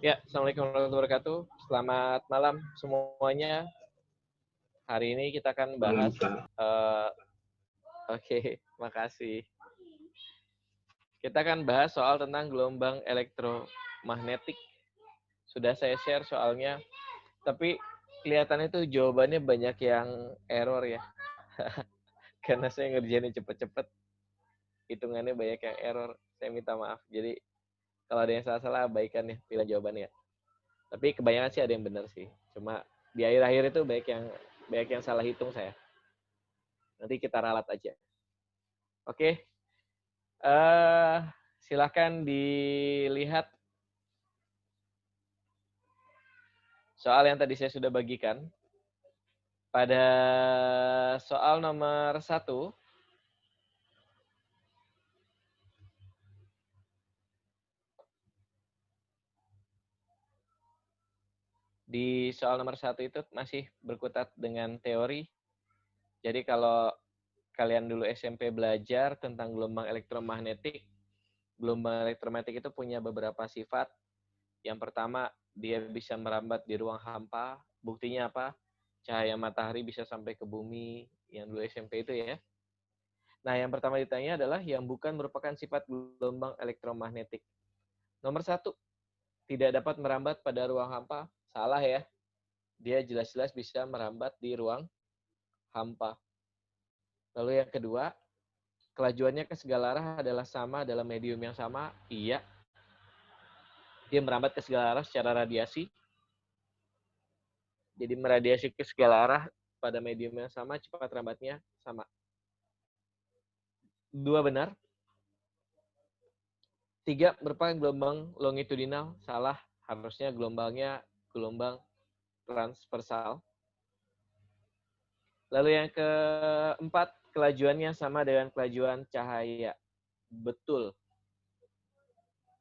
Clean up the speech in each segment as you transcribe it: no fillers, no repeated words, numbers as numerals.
Ya, Assalamualaikum warahmatullahi wabarakatuh. Selamat malam semuanya. Hari ini kita akan Malam, bahas, Kak. oke, makasih. Kita akan bahas soal tentang gelombang elektromagnetik. Sudah saya share soalnya, tapi kelihatannya tuh jawabannya banyak yang error ya. Karena saya ngerjainnya cepet-cepet, hitungannya banyak yang error. Saya minta maaf. Jadi kalau ada yang salah-salah, abaikan ya pilihan jawabannya. Tapi kebanyakan sih ada yang benar sih. Cuma di akhir-akhir itu banyak yang salah hitung saya. Nanti kita ralat aja. Oke, silahkan dilihat soal yang tadi saya sudah bagikan. Pada soal nomor 1, di soal nomor 1 itu masih berkutat dengan teori. Jadi kalau kalian dulu SMP belajar tentang gelombang elektromagnetik itu punya beberapa sifat. Yang pertama, dia bisa merambat di ruang hampa. Buktinya apa? Cahaya matahari bisa sampai ke bumi, yang dulu SMP itu ya. Nah, yang pertama ditanya adalah yang bukan merupakan sifat gelombang elektromagnetik. Nomor 1, tidak dapat merambat pada ruang hampa. Salah ya. Dia jelas-jelas bisa merambat di ruang hampa. Lalu yang kedua, kelajuannya ke segala arah adalah sama dalam medium yang sama. Iya. Dia merambat ke segala arah secara radiasi. Jadi meradiasi ke segala arah pada medium yang sama, cepat rambatnya sama. 2 benar. 3 merupakan gelombang longitudinal. Salah. Harusnya gelombangnya gelombang transversal. Lalu yang keempat, kelajuannya sama dengan kelajuan cahaya. Betul.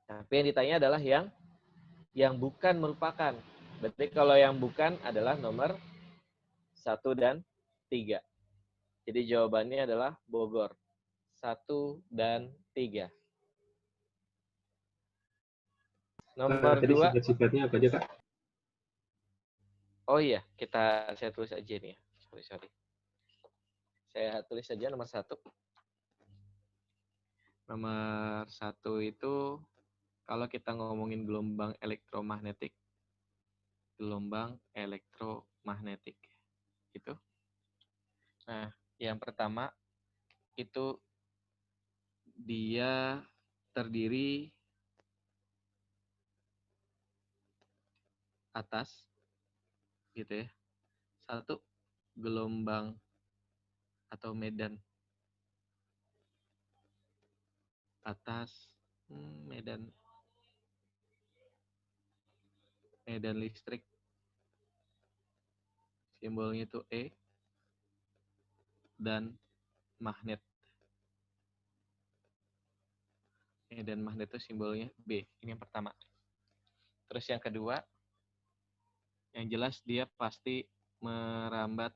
Tapi yang ditanya adalah yang bukan merupakan. Berarti kalau yang bukan adalah nomor 1 dan 3. Jadi jawabannya adalah Bogor. 1 dan 3. Nomor Tadi 2. sifat-sifatnya apa aja, Kak? Oh iya, saya tulis aja nih ya. Sorry. Saya tulis saja nomor 1. Nomor 1 itu kalau kita ngomongin gelombang elektromagnetik. Gelombang elektromagnetik. Gitu. Nah, yang pertama itu dia terdiri atas gitu ya. 1, gelombang atau medan atas medan listrik, simbolnya itu E, dan magnet. Medan magnet itu simbolnya B. Ini yang pertama. Terus yang kedua, yang jelas dia pasti merambat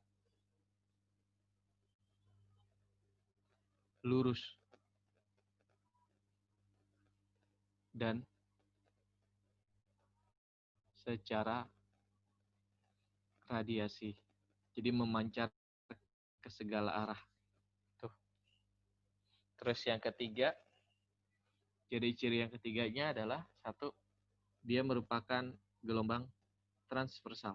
lurus dan secara radiasi. Jadi memancar ke segala arah. Tuh. Terus yang ketiga, ciri-ciri yang ketiganya adalah 1, dia merupakan gelombang transversal.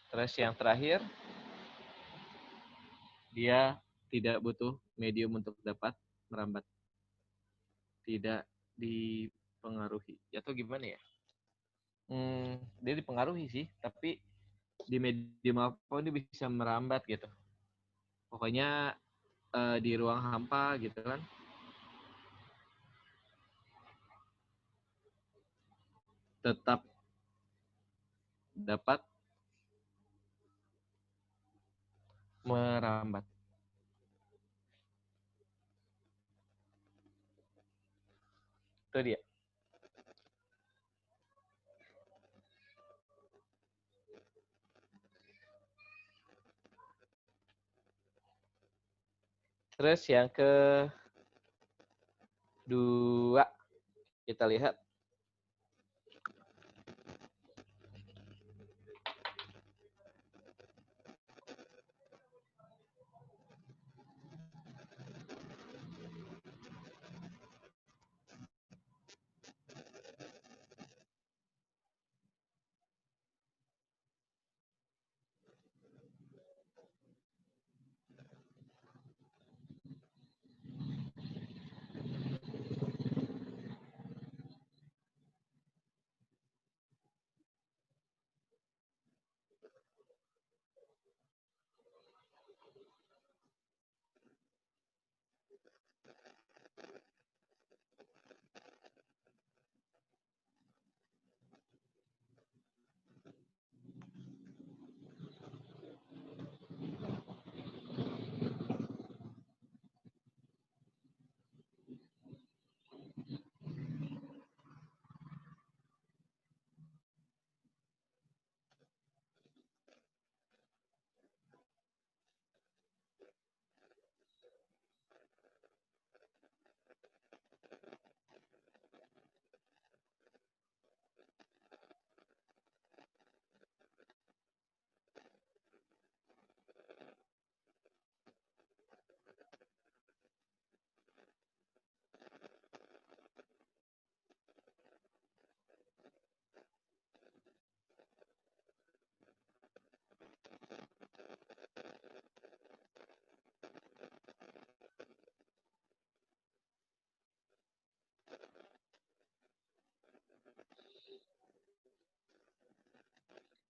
Terus yang terakhir, dia tidak butuh medium untuk dapat merambat. Tidak dipengaruhi. Atau gimana ya? Dia dipengaruhi sih, tapi di medium apa dia bisa merambat gitu. Pokoknya di ruang hampa gitu kan. Tetap dapat merambat. Itu dia. Terus yang 2. Kita lihat.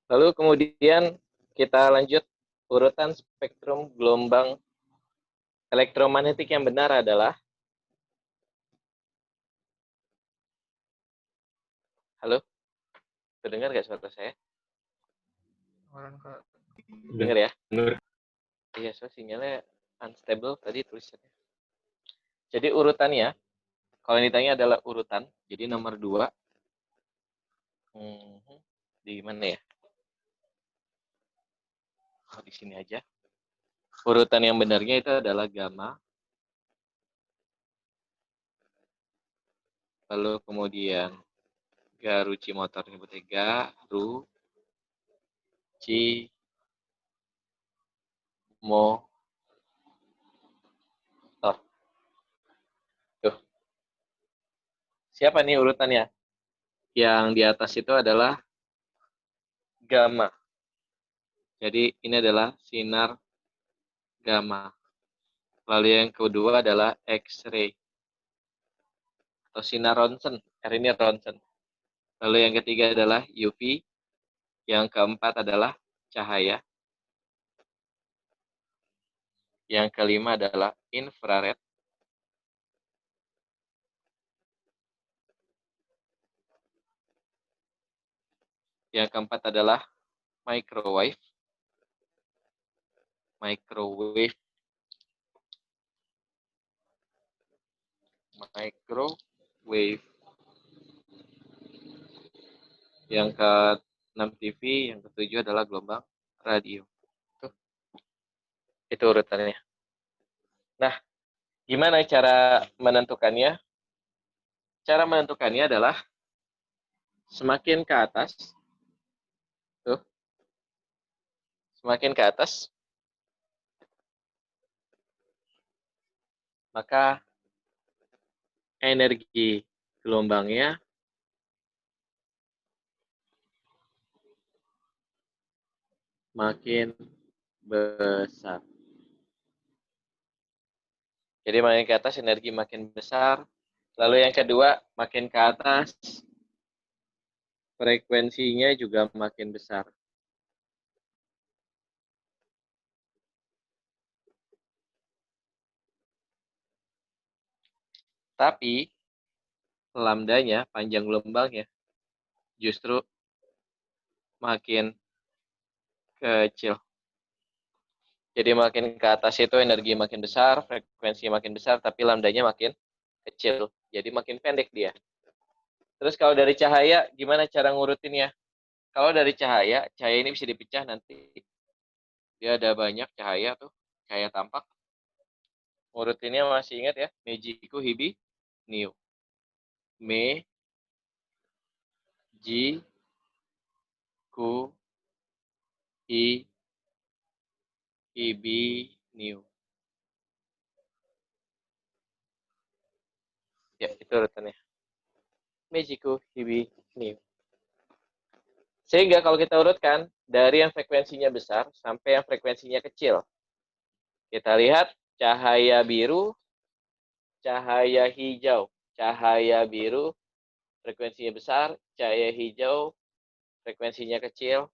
Lalu kemudian kita lanjut urutan spektrum gelombang elektromagnetik yang benar adalah, halo, terdengar nggak suara saya? Dengar ya? Iya, so sinyalnya unstable tadi tulisannya. Jadi urutannya, kalau yang ditanya adalah urutan, jadi nomor 2. Di mana ya? Oh, di sini aja. Urutan yang benarnya itu adalah gamma. Lalu kemudian Garuci motor nyebutnya Garu Ci Motor. Tuh. Siapa nih urutannya? Yang di atas itu adalah gamma. Jadi ini adalah sinar gamma. Lalu yang kedua adalah X-ray atau sinar ronsen. Ini ronsen. Lalu yang ketiga adalah UV. Yang keempat adalah cahaya. Yang kelima adalah infrared. Yang keempat adalah microwave. Microwave. Yang ke-6 TV, yang ke-7 adalah gelombang radio. Itu urutannya. Nah, gimana cara menentukannya? Cara menentukannya adalah semakin ke atas, semakin ke atas, maka energi gelombangnya makin besar. Jadi makin ke atas energi makin besar. Lalu yang kedua, makin ke atas frekuensinya juga makin besar. Tapi lambdanya, panjang gelombangnya, justru makin kecil. Jadi makin ke atas itu energi makin besar, frekuensi makin besar, tapi lambdanya makin kecil. Jadi makin pendek dia. Terus kalau dari cahaya, gimana cara ngurutinnya? Kalau dari cahaya ini bisa dipecah nanti. Dia ada banyak cahaya tuh, cahaya tampak. Ngurutinnya masih ingat ya, Meiji Kuhibi. new. Me, Ji, Ku, Hi, Ibi, new. Ya, itu urutannya. Mejiku, Hibi, new. Sehingga kalau kita urutkan, dari yang frekuensinya besar sampai yang frekuensinya kecil. Kita lihat cahaya biru, cahaya hijau. Cahaya biru, frekuensinya besar. Cahaya hijau, frekuensinya kecil.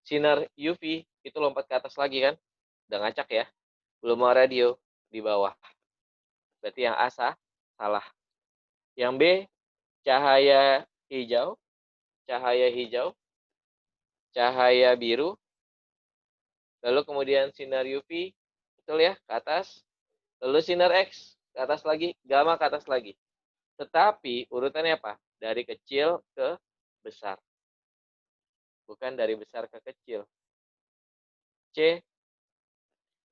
Sinar UV, itu lompat ke atas lagi kan? Udah ngacak ya. Belum mau radio, di bawah. Berarti yang A salah. Yang B, cahaya hijau, cahaya hijau, cahaya biru, lalu kemudian sinar UV, betul ya, ke atas, lalu sinar X, ke atas lagi, gamma ke atas lagi. Tetapi urutannya apa? Dari kecil ke besar. Bukan dari besar ke kecil. C,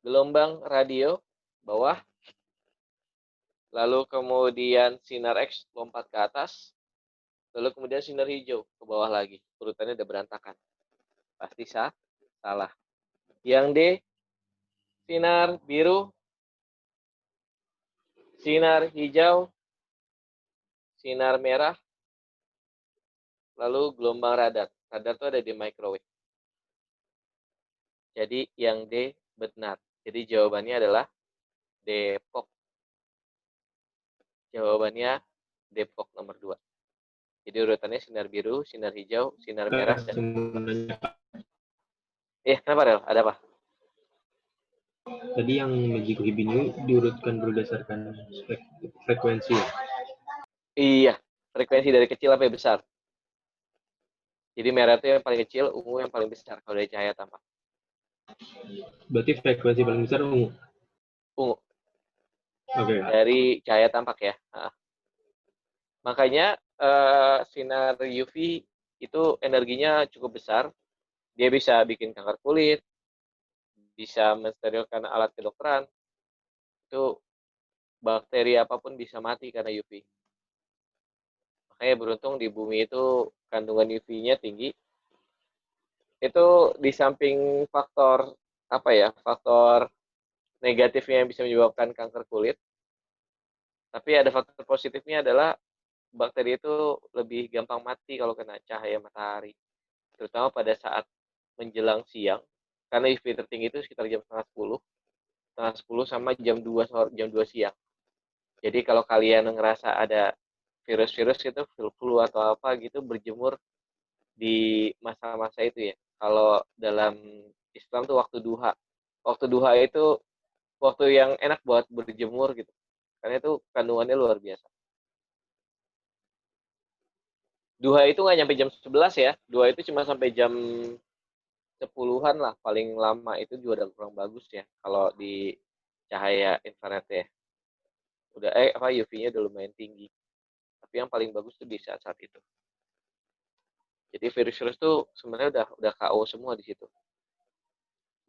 gelombang radio, bawah, lalu kemudian sinar X lompat ke atas, lalu kemudian sinar hijau ke bawah lagi. Urutannya udah berantakan. Pasti salah. Yang D, sinar biru, sinar hijau, sinar merah, lalu gelombang radar. Radar itu ada di microwave. Jadi yang D benar. Jadi jawabannya adalah Depok. Jawabannya Depok nomor 2. Jadi urutannya sinar biru, sinar hijau, sinar merah, dan... kenapa, Rel? Ada apa? Tadi yang Mejiku Hibinu diurutkan berdasarkan frekuensi. Iya, frekuensi dari kecil sampai besar. Jadi merah itu yang paling kecil, ungu yang paling besar kalau dari cahaya tampak. Berarti frekuensi paling besar ungu? Ungu. Oke. Dari cahaya tampak ya. Makanya sinar UV itu energinya cukup besar. Dia bisa bikin kanker kulit, bisa mensterilkan alat kedokteran. Itu bakteri apapun bisa mati karena UV. Makanya beruntung di bumi itu kandungan UV-nya tinggi. Itu di samping faktor faktor negatifnya yang bisa menyebabkan kanker kulit. Tapi ada faktor positifnya adalah bakteri itu lebih gampang mati kalau kena cahaya matahari. Terutama pada saat menjelang siang. Karena UV tertinggi itu sekitar jam setengah 10 sama jam 2 siang. Jadi kalau kalian ngerasa ada virus-virus itu, flu atau apa gitu, berjemur di masa-masa itu ya. Kalau dalam Islam tuh waktu duha. Waktu duha itu waktu yang enak buat berjemur gitu. Karena itu kandungannya luar biasa. Duha itu nggak nyampe jam 11 ya. Duha itu cuma sampai jam 10-an lah. Paling lama itu juga udah kurang bagus ya. Kalau di cahaya infrared ya. Udah UV-nya udah lumayan tinggi. Tapi yang paling bagus tuh di saat-saat itu. Jadi virus-virus tuh sebenarnya udah KO semua di situ.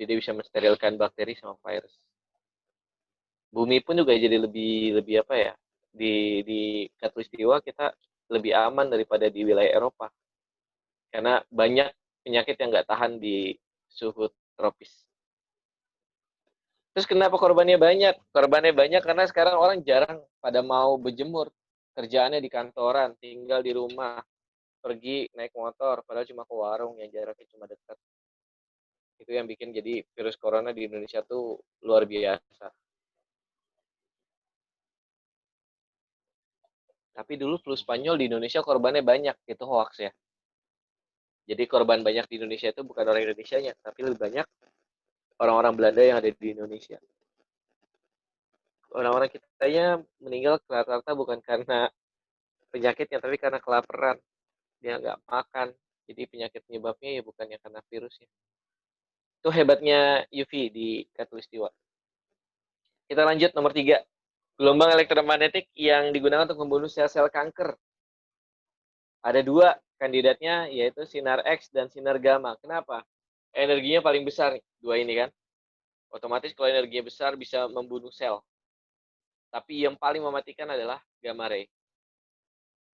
Jadi bisa mensterilkan bakteri sama virus. Bumi pun juga jadi lebih apa ya? Di Katulistiwa kita lebih aman daripada di wilayah Eropa. Karena banyak penyakit yang nggak tahan di suhu tropis. Terus kenapa korbannya banyak? Korbannya banyak karena sekarang orang jarang pada mau berjemur. Kerjaannya di kantoran, tinggal di rumah, pergi naik motor, padahal cuma ke warung yang jaraknya cuma dekat. Itu yang bikin jadi virus corona di Indonesia tuh luar biasa. Tapi dulu flu Spanyol di Indonesia korbannya banyak, itu hoax ya. Jadi korban banyak di Indonesia itu bukan orang Indonesianya, tapi lebih banyak orang-orang Belanda yang ada di Indonesia. Orang-orang kitanya meninggal rata-rata bukan karena penyakitnya, tapi karena kelaparan. Dia nggak makan. Jadi penyakit penyebabnya ya bukannya karena virusnya. Itu hebatnya UV di Katulistiwa. Kita lanjut nomor 3. Gelombang elektromagnetik yang digunakan untuk membunuh sel-sel kanker. Ada 2 kandidatnya, yaitu sinar X dan sinar gamma. Kenapa? Energinya paling besar, 2 ini kan. Otomatis kalau energinya besar bisa membunuh sel. Tapi yang paling mematikan adalah gamma ray.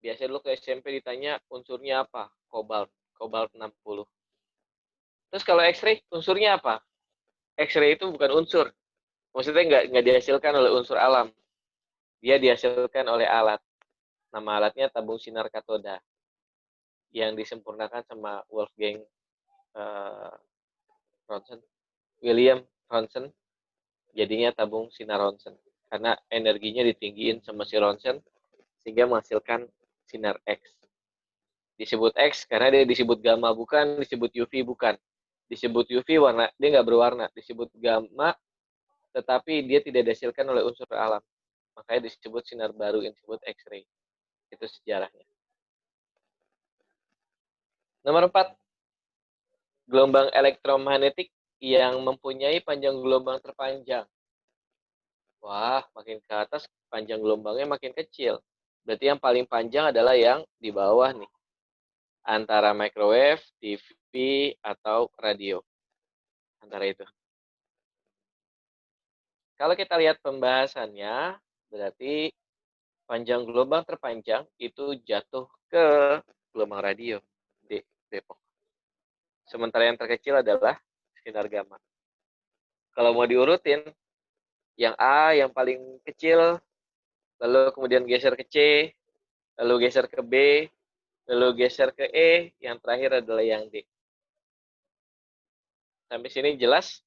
Biasanya dulu ke SMP ditanya unsurnya apa? Kobalt 60. Terus kalau X-ray unsurnya apa? X-ray itu bukan unsur. Maksudnya nggak dihasilkan oleh unsur alam. Dia dihasilkan oleh alat. Nama alatnya tabung sinar katoda. Yang disempurnakan sama Wolfgang Ronson. William Ronson. Jadinya tabung sinar Ronson. Karena energinya ditinggiin sama si Ronson. Sehingga menghasilkan sinar X. Disebut X karena dia disebut gamma, bukan disebut UV, bukan. Disebut UV warna, dia nggak berwarna. Disebut gamma, tetapi dia tidak dihasilkan oleh unsur alam. Makanya disebut sinar baru yang disebut X-ray. Itu sejarahnya. Nomor 4, gelombang elektromagnetik yang mempunyai panjang gelombang terpanjang. Wah, makin ke atas panjang gelombangnya makin kecil. Berarti yang paling panjang adalah yang di bawah nih. Antara microwave, TV, atau radio. Antara itu. Kalau kita lihat pembahasannya, berarti panjang gelombang terpanjang itu jatuh ke gelombang radio di Depok. Sementara yang terkecil adalah sinar gamma. Kalau mau diurutin, yang A yang paling kecil, lalu kemudian geser ke C, lalu geser ke B, lalu geser ke E, yang terakhir adalah yang D. Sampai sini jelas?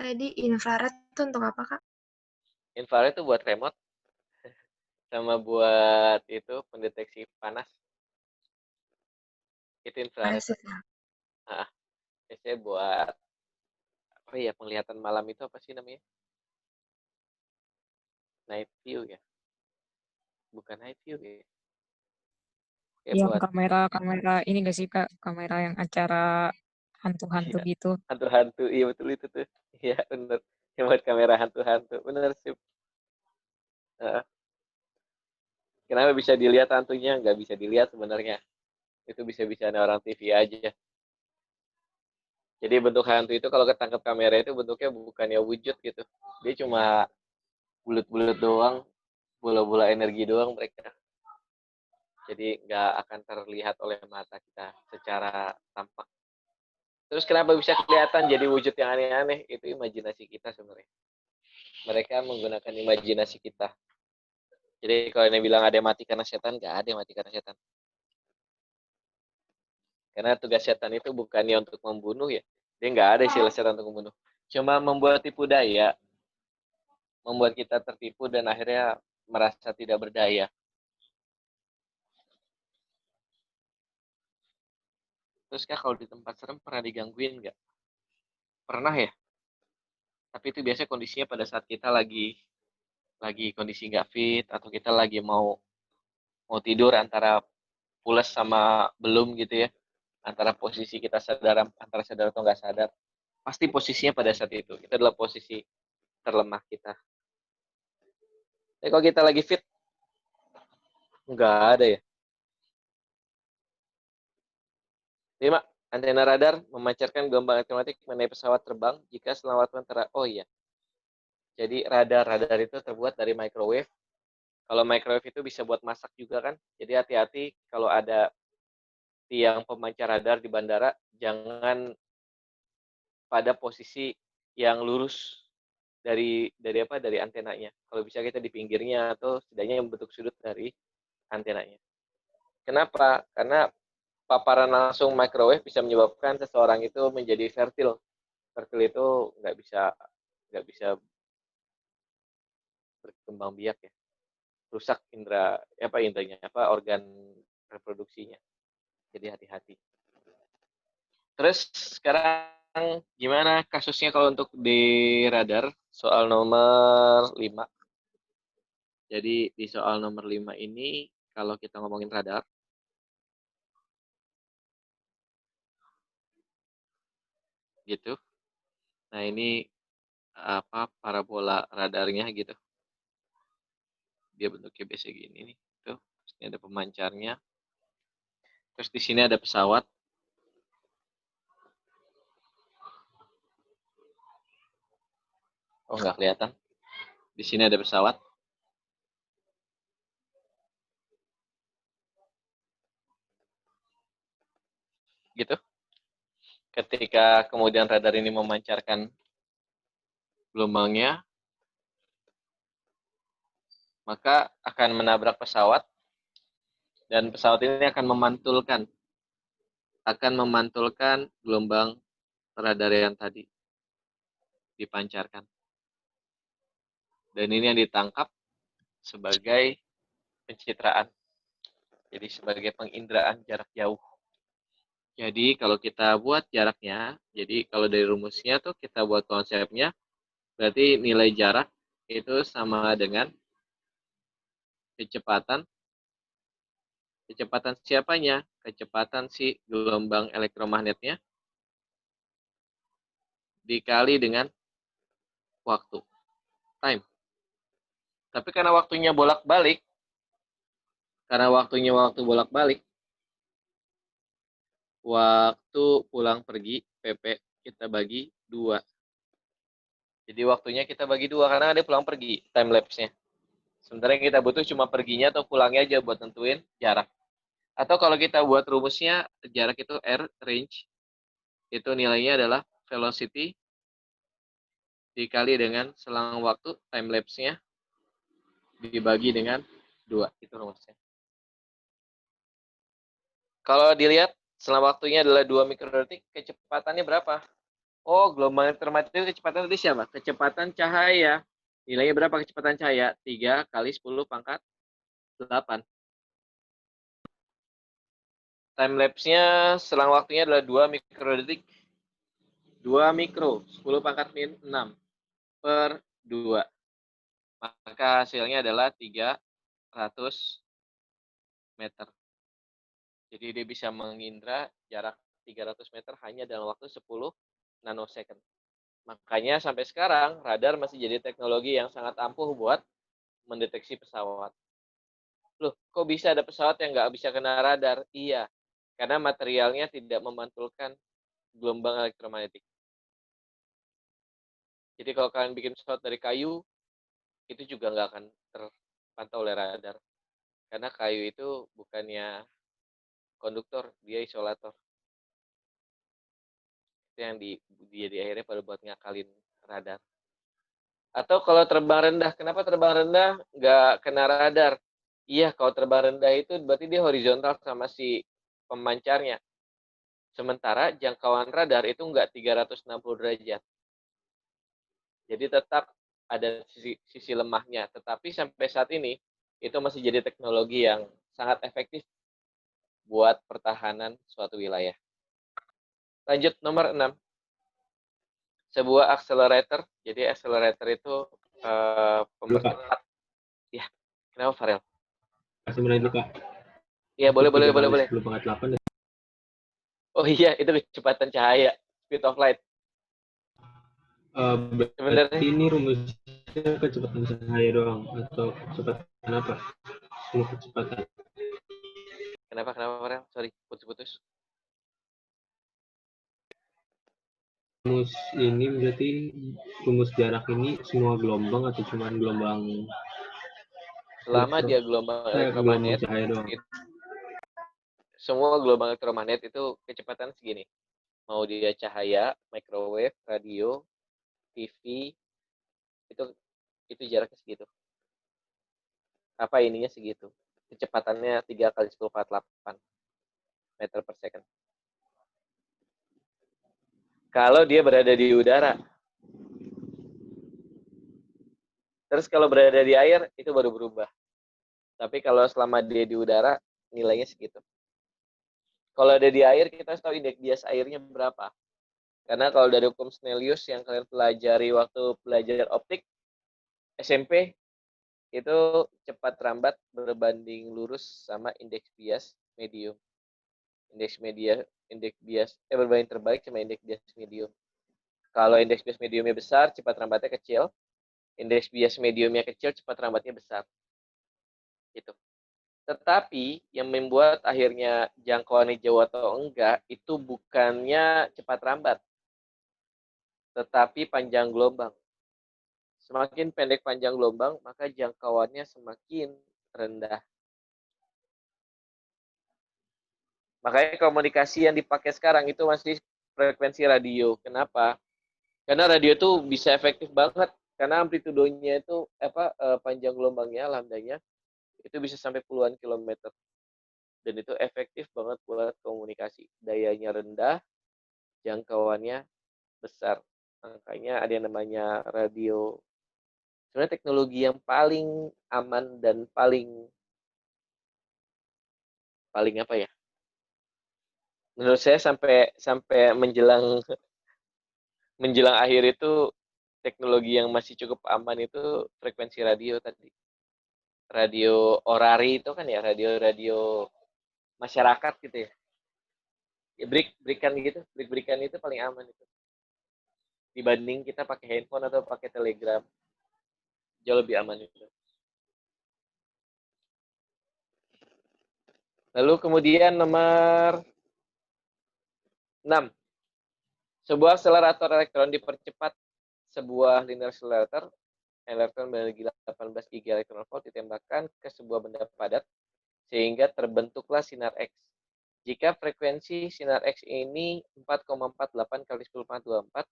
Tadi infrared itu untuk apa, Kak? Infrared itu buat remote, sama buat itu pendeteksi panas. Itu infrared. Nah, biasanya buat apa ya, penglihatan malam itu apa sih namanya? Night view ya? Bukan night view ya? Yang Buat kamera ini gak sih Kak? Kamera yang acara hantu-hantu iya, gitu. hantu-hantu, iya betul itu tuh. Iya bener. Yang buat kamera hantu-hantu, bener sih. Kenapa bisa dilihat hantunya? Nggak bisa dilihat sebenarnya. Itu bisa-bisa orang TV aja. Jadi bentuk hantu itu kalau ketangkep kamera itu bentuknya bukannya wujud gitu. Dia cuma bulat-bulat doang, bola-bola energi doang mereka. Jadi nggak akan terlihat oleh mata kita secara tampak. Terus kenapa bisa kelihatan jadi wujud yang aneh-aneh? Itu imajinasi kita sebenarnya. Mereka menggunakan imajinasi kita. Jadi kalau yang bilang ada yang mati karena setan, nggak ada yang mati karena setan. Karena tugas setan itu bukannya untuk membunuh ya. Dia nggak ada istilah setan untuk membunuh. Cuma membuat tipu daya. Membuat kita tertipu dan akhirnya merasa tidak berdaya. Terus Kak, kalau di tempat serem pernah digangguin nggak? Pernah ya? Tapi itu biasanya kondisinya pada saat kita lagi kondisi nggak fit, atau kita lagi mau tidur antara pulas sama belum gitu ya. Antara posisi kita sadar, antara sadar atau nggak sadar. Pasti posisinya pada saat itu. Itu adalah posisi terlemah kita. Tapi kalau kita lagi fit, nggak ada ya. 5. Antena radar memancarkan gelombang elektromagnetik mengenai pesawat terbang jika selawatan oh iya. Jadi radar itu terbuat dari microwave. Kalau microwave itu bisa buat masak juga kan. Jadi hati-hati kalau ada tiang pemancar radar di bandara, jangan pada posisi yang lurus dari antenanya. Kalau bisa kita di pinggirnya atau setidaknya yang bentuk sudut dari antenanya. Kenapa? Karena paparan langsung microwave bisa menyebabkan seseorang itu menjadi fertil. Fertil itu nggak bisa berkembang biak ya. Rusak organ reproduksinya. Jadi hati-hati. Terus sekarang gimana kasusnya kalau untuk di radar? Soal nomor 5. Jadi di soal nomor 5 ini kalau kita ngomongin radar, gitu. Nah, ini parabola radarnya gitu. Dia bentuknya biasa gini nih, tuh. Terus ini ada pemancarnya. Terus di sini ada pesawat. Oh, nggak kelihatan. Di sini ada pesawat. Gitu. Ketika kemudian radar ini memancarkan gelombangnya, maka akan menabrak pesawat, dan pesawat ini akan memantulkan gelombang radar yang tadi dipancarkan. Dan ini yang ditangkap sebagai pencitraan. Jadi sebagai penginderaan jarak jauh. Jadi kalau kita buat jaraknya, jadi kalau dari rumusnya tuh kita buat konsepnya, berarti nilai jarak itu sama dengan kecepatan siapanya? Kecepatan si gelombang elektromagnetnya dikali dengan waktu, time. Tapi karena waktunya bolak-balik, waktu pulang pergi PP kita bagi 2. Jadi waktunya kita bagi 2 karena ada pulang pergi, time lapse-nya. Sementara yang kita butuh cuma perginya atau pulangnya aja buat nentuin jarak. Atau kalau kita buat rumusnya, jarak itu R, range, itu nilainya adalah velocity dikali dengan selang waktu, time lapse-nya, dibagi dengan 2. Itu rumusnya. Kalau dilihat, selang waktunya adalah 2 mikrodetik, kecepatannya berapa? Oh, gelombang elektromagnetik itu kecepatan tadi siapa? Kecepatan cahaya. Nilainya berapa kecepatan cahaya? 3 kali 10 pangkat 8. Time lapse-nya selang waktunya adalah 2 mikrodetik. 2 mikro, 10 pangkat min 6 per 2. Maka hasilnya adalah 300 meter. Jadi dia bisa mengindra jarak 300 meter hanya dalam waktu 10 nanosecond. Makanya sampai sekarang radar masih jadi teknologi yang sangat ampuh buat mendeteksi pesawat. Loh, kok bisa ada pesawat yang nggak bisa kena radar? Iya, karena materialnya tidak memantulkan gelombang elektromagnetik. Jadi kalau kalian bikin pesawat dari kayu, itu juga nggak akan terpantau oleh radar. Karena kayu itu bukannya konduktor, dia isolator. Itu yang dia di akhirnya pada buat ngakalin radar. Atau kalau terbang rendah, kenapa terbang rendah nggak kena radar? Iya, kalau terbang rendah itu berarti dia horizontal sama si pemancarnya. Sementara jangkauan radar itu nggak 360 derajat. Jadi tetap ada sisi lemahnya. Tetapi sampai saat ini, itu masih jadi teknologi yang sangat efektif buat pertahanan suatu wilayah. Lanjut, nomor 6. Sebuah accelerator. Jadi accelerator itu mempercepat. Ya, kenapa Farel? Kasih menit dulu, Kak. Iya, boleh. 10 pangkat 8. Oh iya, itu kecepatan cahaya, speed of light. Berarti ini rumusnya kecepatan cahaya doang atau kecepatan apa? Semua kecepatan. Kenapa Farel? Sorry, putus-putus. Rumus ini berarti rumus jarak ini semua gelombang atau cuma gelombang? Selama dia gelombang elektromagnet, semua gelombang elektromagnet itu kecepatan segini. Mau dia cahaya, microwave, radio, TV, itu jaraknya segitu. Apa ininya segitu. Kecepatannya 3 kali 10 pangkat 8 meter per second. Kalau dia berada di udara. Terus kalau berada di air, itu baru berubah. Tapi kalau selama dia di udara, nilainya segitu. Kalau ada di air, kita harus tahu indeks bias airnya berapa. Karena kalau dari hukum Snellius yang kalian pelajari waktu belajar optik, SMP, itu cepat rambat berbanding lurus sama indeks bias medium. Indeks bias berbanding terbalik sama indeks bias medium. Kalau indeks bias mediumnya besar, cepat rambatnya kecil. Indeks bias mediumnya kecil, cepat rambatnya besar. Gitu. Tetapi yang membuat akhirnya jangkauannya jauh atau enggak, itu bukannya cepat rambat, tetapi panjang gelombang. Semakin pendek panjang gelombang, maka jangkauannya semakin rendah. Makanya komunikasi yang dipakai sekarang itu masih frekuensi radio. Kenapa? Karena radio itu bisa efektif banget. Karena amplitudonya itu panjang gelombangnya, lambdanya itu bisa sampai puluhan kilometer. Dan itu efektif banget buat komunikasi. Dayanya rendah, jangkauannya besar. Makanya ada yang namanya radio. Sebenarnya teknologi yang paling aman dan paling apa ya? Menurut saya sampai menjelang akhir itu teknologi yang masih cukup aman itu frekuensi radio tadi. Radio orari itu kan ya, radio masyarakat gitu ya. Ya berikan gitu, berikan itu paling aman itu. Dibanding kita pakai handphone atau pakai telegram. Jauh lebih aman itu. Lalu kemudian nomor 6. Sebuah akselerator elektron dipercepat sebuah linear accelerator, elektron berenergi 18 GeV ditembakkan ke sebuah benda padat sehingga terbentuklah sinar X. Jika frekuensi sinar X ini 4,48 kali 10⁻²4,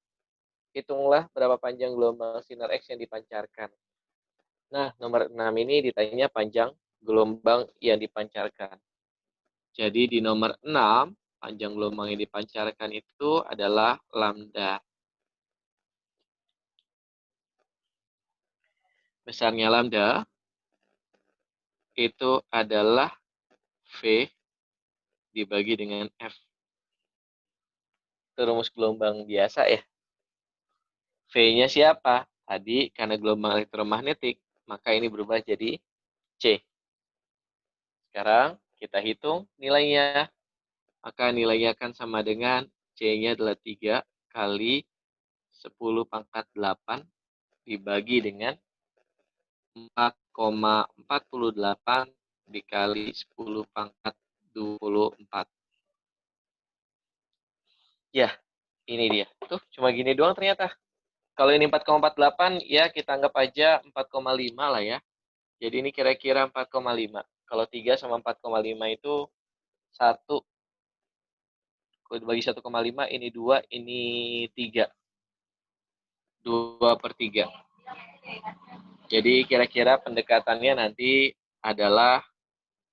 hitunglah berapa panjang gelombang sinar X yang dipancarkan. Nah, nomor 6 ini ditanya panjang gelombang yang dipancarkan. Jadi di nomor 6, panjang gelombang yang dipancarkan itu adalah lambda. Besarnya lambda itu adalah V dibagi dengan F. Itu rumus gelombang biasa ya. V-nya siapa? Tadi karena gelombang elektromagnetik, maka ini berubah jadi C. Sekarang kita hitung nilainya. Maka nilainya akan sama dengan C-nya adalah 3 kali 10⁻8 dibagi dengan 4,48 dikali 10⁻24. Ya, ini dia. Tuh, cuma gini doang ternyata. Kalau ini 4,48, ya kita anggap aja 4,5 lah ya. Jadi ini kira-kira 4,5. Kalau 3 sama 4,5 itu 1. Kalau dibagi 1,5, ini 2, ini 3. 2/3. Jadi kira-kira pendekatannya nanti adalah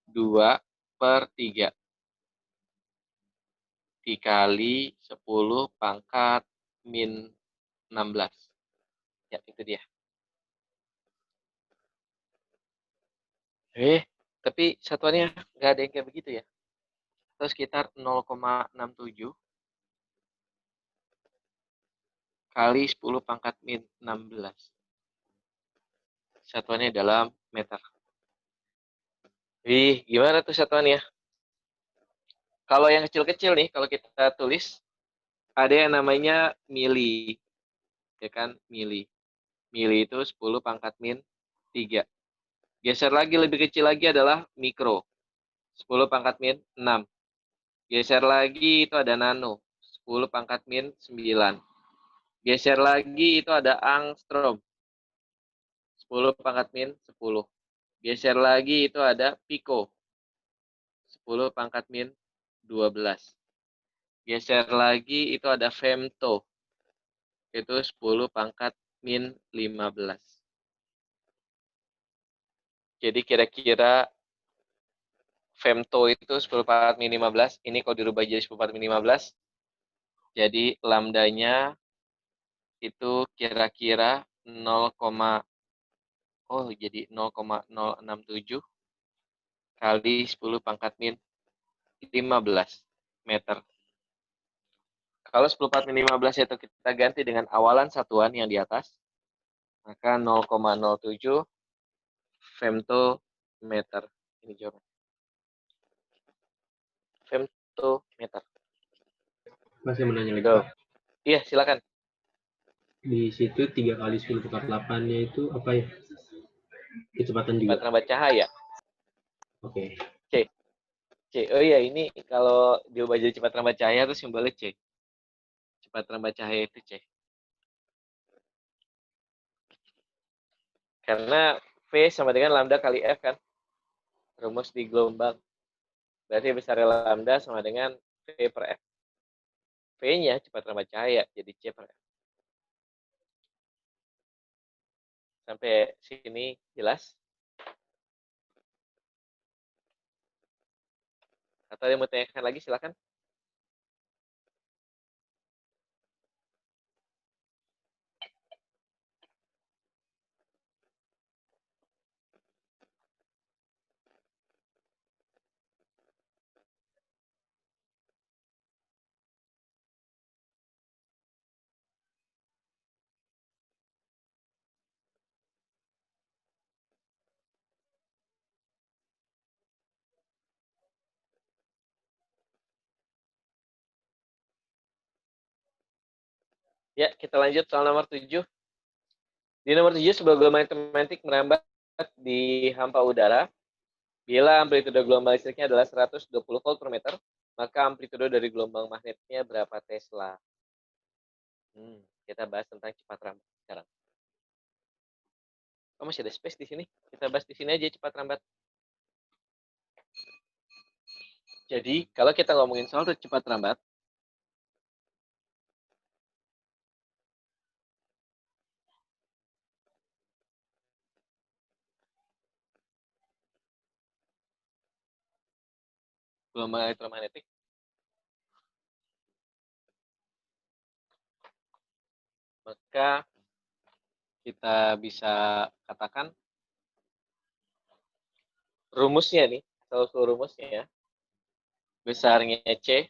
2/3. Dikali 10⁻⁻16. Ya, itu dia. Tapi satuannya nggak ada yang kayak begitu ya. Atau sekitar 0,67 kali 10⁻16. Satuannya dalam meter. Gimana tuh satuannya? Kalau yang kecil-kecil nih, kalau kita tulis, ada yang namanya mili. Ya kan, mili. Mili itu 10⁻⁻3. Geser lagi, lebih kecil lagi adalah mikro. 10⁻⁻6. Geser lagi itu ada nano. 10⁻⁻9. Geser lagi itu ada angstrom. 10⁻⁻10. Geser lagi itu ada pico. 10⁻⁻12. Geser lagi itu ada femto. Itu 10⁻⁻15. Jadi kira-kira femto itu 10⁻⁻15. Ini kalau dirubah jadi 10⁻⁻15. Jadi lambdanya itu kira-kira 0,067 kali 10⁻⁻15 meter. Kalau 10⁻⁻15 itu kita ganti dengan awalan satuan yang di atas, maka 0,07 femtometer. Ini jawabannya. Femtometer. Masih menanya lagi, Pak. Iya, silakan. Di situ 3 kali 10⁻8-nya itu apa ya? Kecepatan juga. Kecepatan lambat cahaya. Oke. C. Oh iya, ini kalau diubah jadi cepat lambat cahaya itu simbolnya C. Cepat lambat cahaya itu C. Karena V sama dengan lambda kali F kan. Rumus di gelombang. Berarti besar lambda sama dengan V per F. V-nya cepat rambat cahaya, jadi C per F. Sampai sini jelas? Atau yang mau tanyakan lagi silakan. Ya, kita lanjut soal nomor 7. Di nomor 7, sebuah gelombang elektromagnetik merambat di hampa udara. Bila amplitude gelombang listriknya adalah 120 volt per meter, maka amplitude dari gelombang magnetnya berapa Tesla? Kita bahas tentang cepat rambat sekarang. Oh, masih ada space di sini. Kita bahas di sini aja cepat rambat. Jadi, kalau kita ngomongin soal cepat rambat, gelombang elektromagnetik, maka kita bisa katakan rumusnya nih, asal-usul rumusnya ya, besarnya C,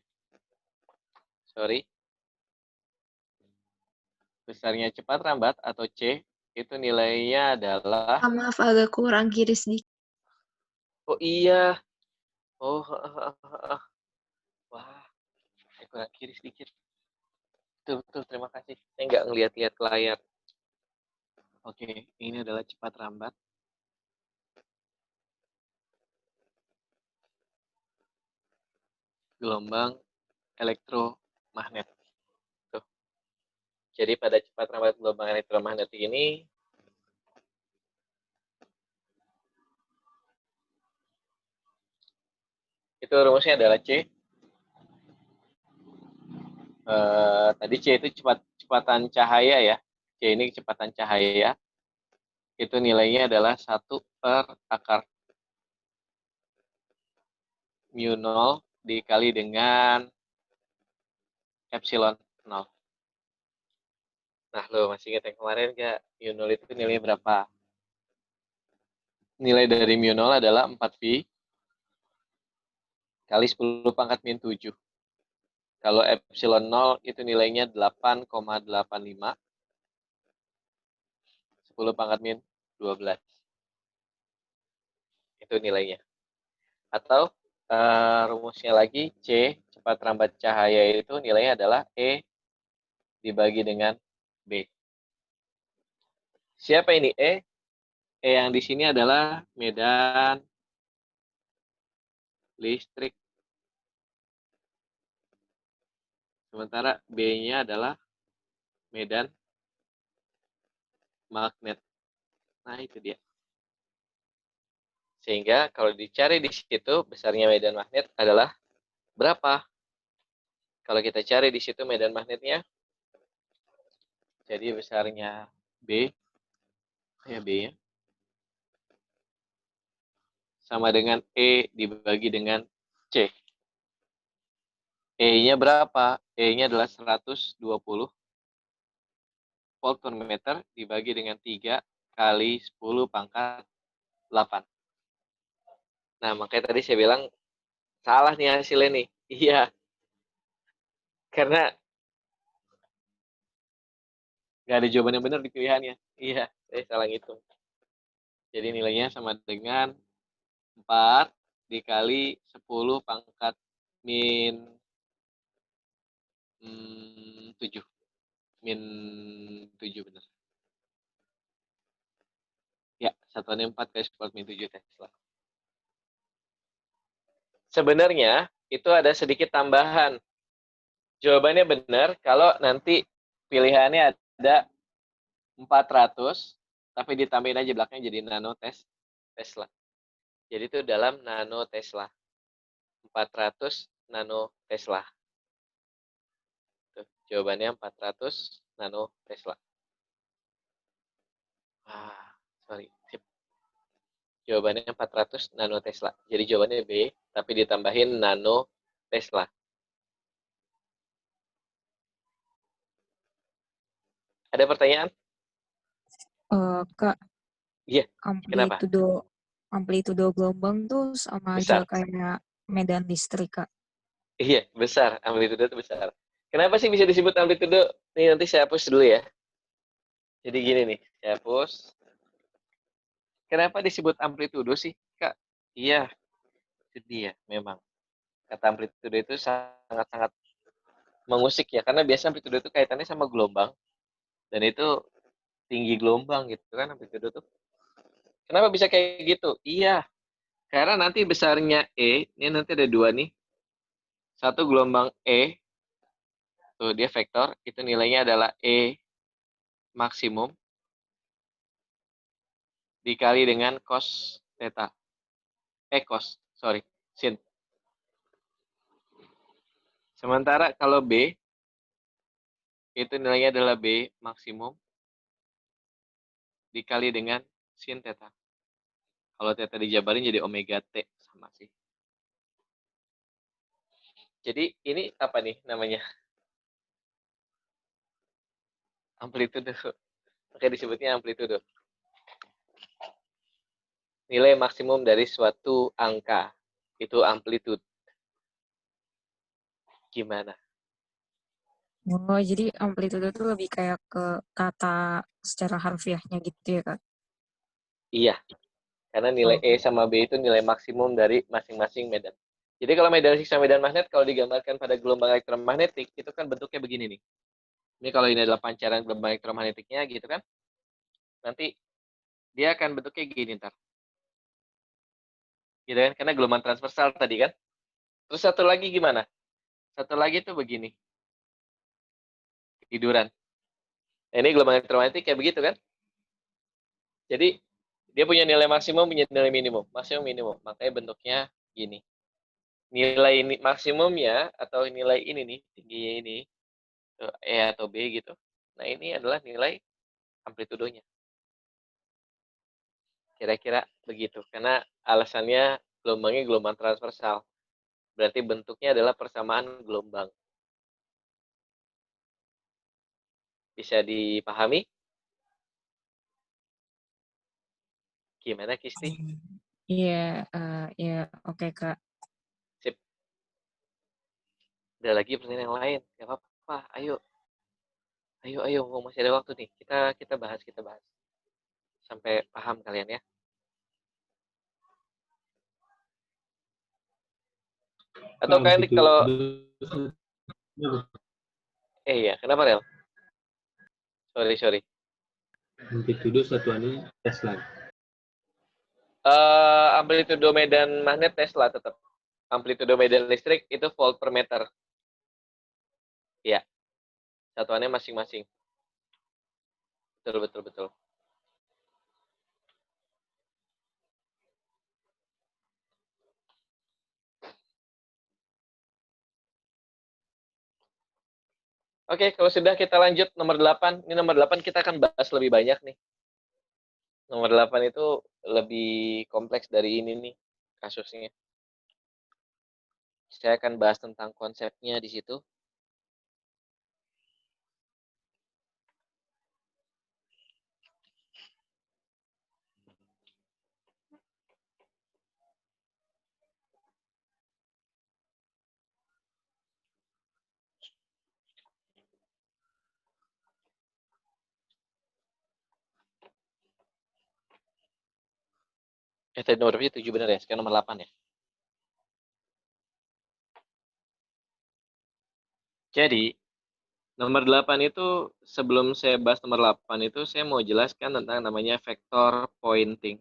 besarnya cepat rambat atau C, itu nilainya adalah, Maaf, agak kurang kiri sedikit. oh iya, wah, saya kurang kiri sedikit. Betul, terima kasih. Saya nggak ngeliat-liat ke layar. Oke, ini adalah cepat rambat. Gelombang elektromagnet. Tuh. Jadi pada cepat rambat gelombang elektromagnetik ini, itu rumusnya adalah C. Tadi C itu kecepatan cahaya ya. C ini kecepatan cahaya. Itu nilainya adalah 1 per akar mu 0 dikali dengan epsilon 0. Nah, lo masih ingat yang kemarin nggak? Mu 0 itu nilainya berapa? Nilai dari mu 0 adalah 4V kali 10 pangkat min 7. Kalau epsilon 0 itu nilainya 8,85. 10 pangkat min 12. Itu nilainya. Atau rumusnya lagi, C, cepat rambat cahaya itu nilainya adalah E dibagi dengan B. Siapa ini E? E yang di sini adalah medan listrik. Sementara B-nya adalah medan magnet. Nah, itu dia. Sehingga kalau dicari di situ, besarnya medan magnet adalah berapa? Kalau kita cari di situ medan magnetnya, jadi besarnya B, ya B-nya, sama dengan E dibagi dengan C. E-nya berapa? E-nya adalah 120 volt per meter dibagi dengan 3 kali 10 pangkat 8. Nah, makanya tadi saya bilang salah nih hasilnya nih. Iya. Karena nggak ada jawaban yang benar di pilihannya. Iya, saya salah ngitung. Jadi nilainya sama dengan 4 dikali 10 pangkat min 7. Min 7 benar. Ya, satuannya 4 kali 10 pangkat min 7 Tesla. Sebenarnya itu ada sedikit tambahan. Jawabannya benar kalau nanti pilihannya ada 400 Tapi ditambahin aja belakangnya jadi nano Tesla. Jadi itu dalam nano Tesla. 400 nano Tesla. Tuh, jawabannya 400 nano Tesla. Sorry. Sip. Jawabannya 400 nano Tesla. Jadi jawabannya B, tapi ditambahin nano Tesla. Ada pertanyaan? Kak, Iya, kenapa? amplitudo gelombang tuh sama aja Besar. kayak medan listrik, Kak. Iya, besar. Amplitudo itu besar. Kenapa sih bisa disebut amplitudo? Nih, nanti saya hapus dulu ya. Jadi gini nih, saya hapus. Kenapa disebut amplitudo sih, Kak? Iya, itu dia, memang. Kata amplitudo itu sangat-sangat mengusik ya, karena biasa amplitudo itu kaitannya sama gelombang, dan itu tinggi gelombang gitu kan amplitudo tuh. Kenapa bisa kayak gitu? Iya, karena nanti besarnya E, ini nanti ada dua nih. Satu gelombang E, tuh dia vektor, itu nilainya adalah E maksimum dikali dengan cos theta. Sin. Sementara kalau B, itu nilainya adalah B maksimum dikali dengan sin theta. Kalau theta dijabarin jadi omega T, sama sih. Jadi ini apa nih namanya? Amplitudo. Oke, disebutnya amplitudo. Nilai maksimum dari suatu angka. Itu amplitude. Gimana? Oh, jadi amplitudo itu lebih kayak ke kata secara harfiahnya gitu ya, Kak? Iya, karena nilai Oh, E sama B itu nilai maksimum dari masing-masing medan. Jadi kalau medan listrik sama medan magnet, kalau digambarkan pada gelombang elektromagnetik, itu kan bentuknya begini nih. Ini kalau ini adalah pancaran gelombang elektromagnetiknya gitu kan, nanti dia akan bentuknya gini ntar. Gitu kan, karena gelombang transversal tadi kan. Terus satu lagi gimana? Satu lagi tuh begini, tiduran. Nah, ini gelombang elektromagnetik kayak begitu kan. Jadi dia punya nilai maksimum, punya nilai minimum. Maksimum, minimum. Makanya bentuknya gini. Nilai ini maksimumnya atau nilai ini nih, tingginya ini, E atau B gitu. Nah, ini adalah nilai amplitudonya. Kira-kira begitu. Karena alasannya gelombangnya gelombang transversal. Berarti bentuknya adalah persamaan gelombang. Bisa dipahami? Gimana, Kisti? iya, iya, oke, Kak. Sip. Ada lagi pertanyaan yang lain? Gak apa-apa. Ayo. Ayo. Masih ada waktu nih. Kita bahas. Sampai paham kalian ya. Atau kalian kalau... iya, kenapa, Rel? Sorry. Amplitudo satuannya Tesla. Amplitudo medan magnet Tesla tetap. Amplitudo medan listrik itu volt per meter. Ya, satuannya masing-masing. Betul. Oke, kalau sudah kita lanjut nomor 8. Ini nomor 8 kita akan bahas lebih banyak nih. Nomor 8 itu lebih kompleks dari ini nih kasusnya. Saya akan bahas tentang konsepnya di situ. Tadi nomor 7 benar ya, sekarang nomor 8 ya. Jadi, nomor 8 itu, sebelum saya bahas nomor 8 itu, saya mau jelaskan tentang namanya vektor pointing.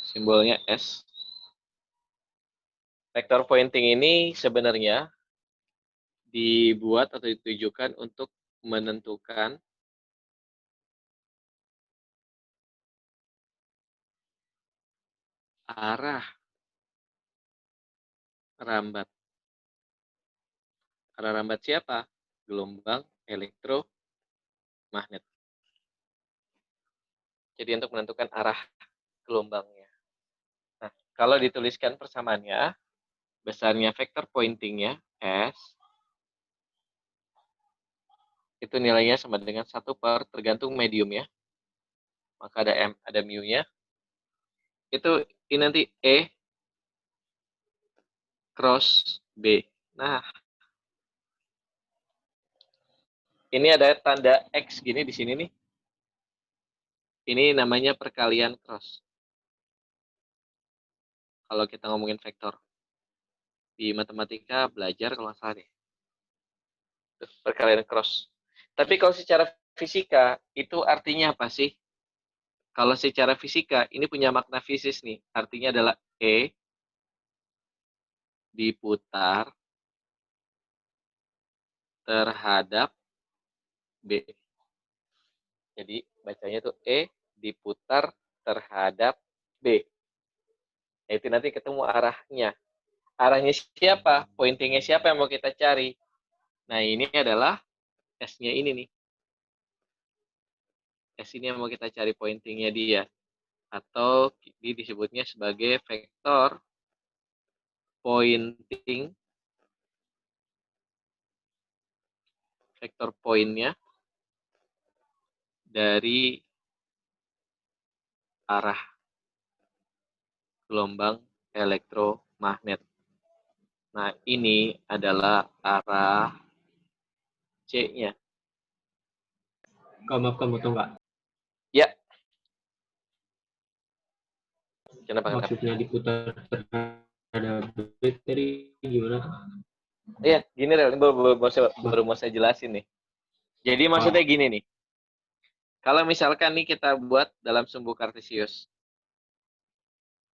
Simbolnya S. Vektor pointing ini sebenarnya dibuat atau ditujukan untuk menentukan arah rambat. Arah rambat siapa? Gelombang elektromagnet. Jadi untuk menentukan arah gelombangnya. Nah, kalau dituliskan persamaannya, besarnya vektor pointingnya S, itu nilainya sama dengan 1 per tergantung medium ya. Maka ada M, ada mu-nya. Itu ini nanti E cross B. Nah, ini ada tanda X gini di sini nih. Ini namanya perkalian cross. Kalau kita ngomongin vektor. Di matematika belajar kalau nggak salah deh. Perkalian cross. Tapi kalau secara fisika, itu artinya apa sih? Kalau secara fisika, ini punya makna fisis nih. Artinya adalah E diputar terhadap B. Jadi bacanya tuh E diputar terhadap B. Nah, itu nanti ketemu arahnya. Arahnya siapa? Pointingnya siapa yang mau kita cari? Nah, ini adalah S-nya ini nih. S ini yang mau kita cari pointingnya dia. Atau disebutnya sebagai vektor pointing. Vektor poinnya dari arah gelombang elektromagnet. Nah, ini adalah arah C-nya. Kamu tahu nggak? Ya. Kenapa? Maksudnya diputar terhadap B tadi gimana? Iya, gini deh, baru mau saya jelasin nih. Jadi maksudnya gini nih. Kalau misalkan nih kita buat dalam sumbu kartesius.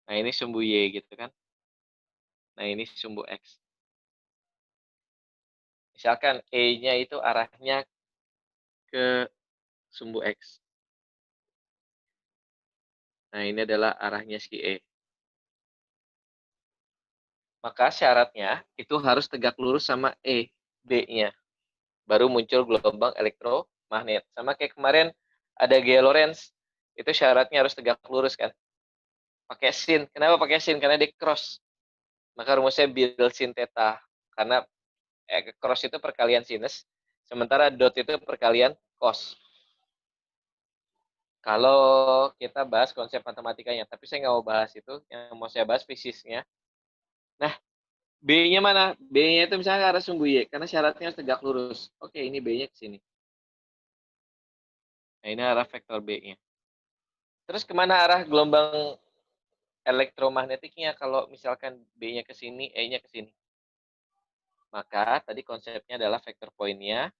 Nah, ini sumbu Y gitu kan. Nah, ini sumbu X. Misalkan E-nya itu arahnya ke sumbu X. Nah, ini adalah arahnya si E. Maka syaratnya itu harus tegak lurus sama E, B-nya. Baru muncul gelombang elektromagnet. Sama kayak kemarin ada G Lorentz, itu syaratnya harus tegak lurus kan. Pakai sin. Kenapa pakai sin? Karena dia cross. Maka rumusnya bil sin theta. Karena cross itu perkalian sinus, sementara dot itu perkalian cos. Kalau kita bahas konsep matematikanya, tapi saya nggak mau bahas itu, yang mau saya bahas fisisnya. Nah, B-nya mana? B-nya itu misalnya arah sumbu Y, karena syaratnya harus tegak lurus. Oke, ini B-nya ke sini. Nah, ini arah vektor B-nya. Terus kemana arah gelombang elektromagnetiknya kalau misalkan B-nya ke sini, E-nya ke sini? Maka tadi konsepnya adalah vektor poinnya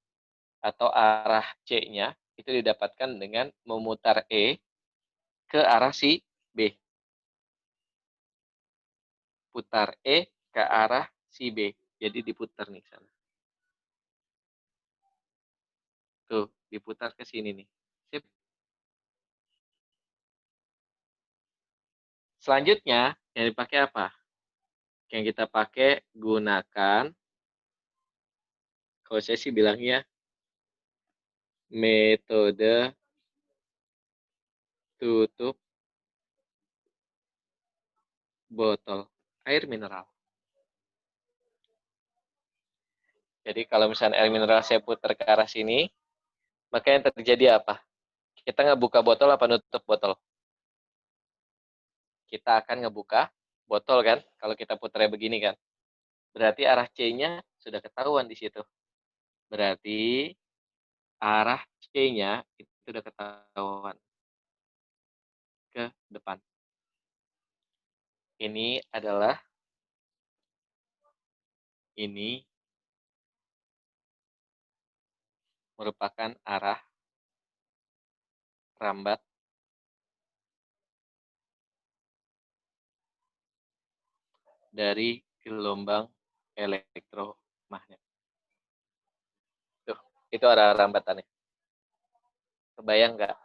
atau arah C-nya itu didapatkan dengan memutar E ke arah si B. Putar E ke arah si B. Jadi diputar nih sana. Tuh, diputar ke sini nih. Sip. Selanjutnya, yang dipakai apa? Yang kita pakai gunakan, kalau saya sih bilangnya, metode tutup botol air mineral. Jadi kalau misalnya air mineral saya putar ke arah sini, maka yang terjadi apa? Kita ngebuka botol apa nutup botol? Kita akan ngebuka botol kan, kalau kita putarnya begini kan. Berarti arah C-nya sudah ketahuan di situ. Berarti arah C-nya itu sudah ketahuan ke depan. Ini adalah ini merupakan arah rambat dari gelombang elektromagnet. Itu arah rambatannya. Kebayang nggak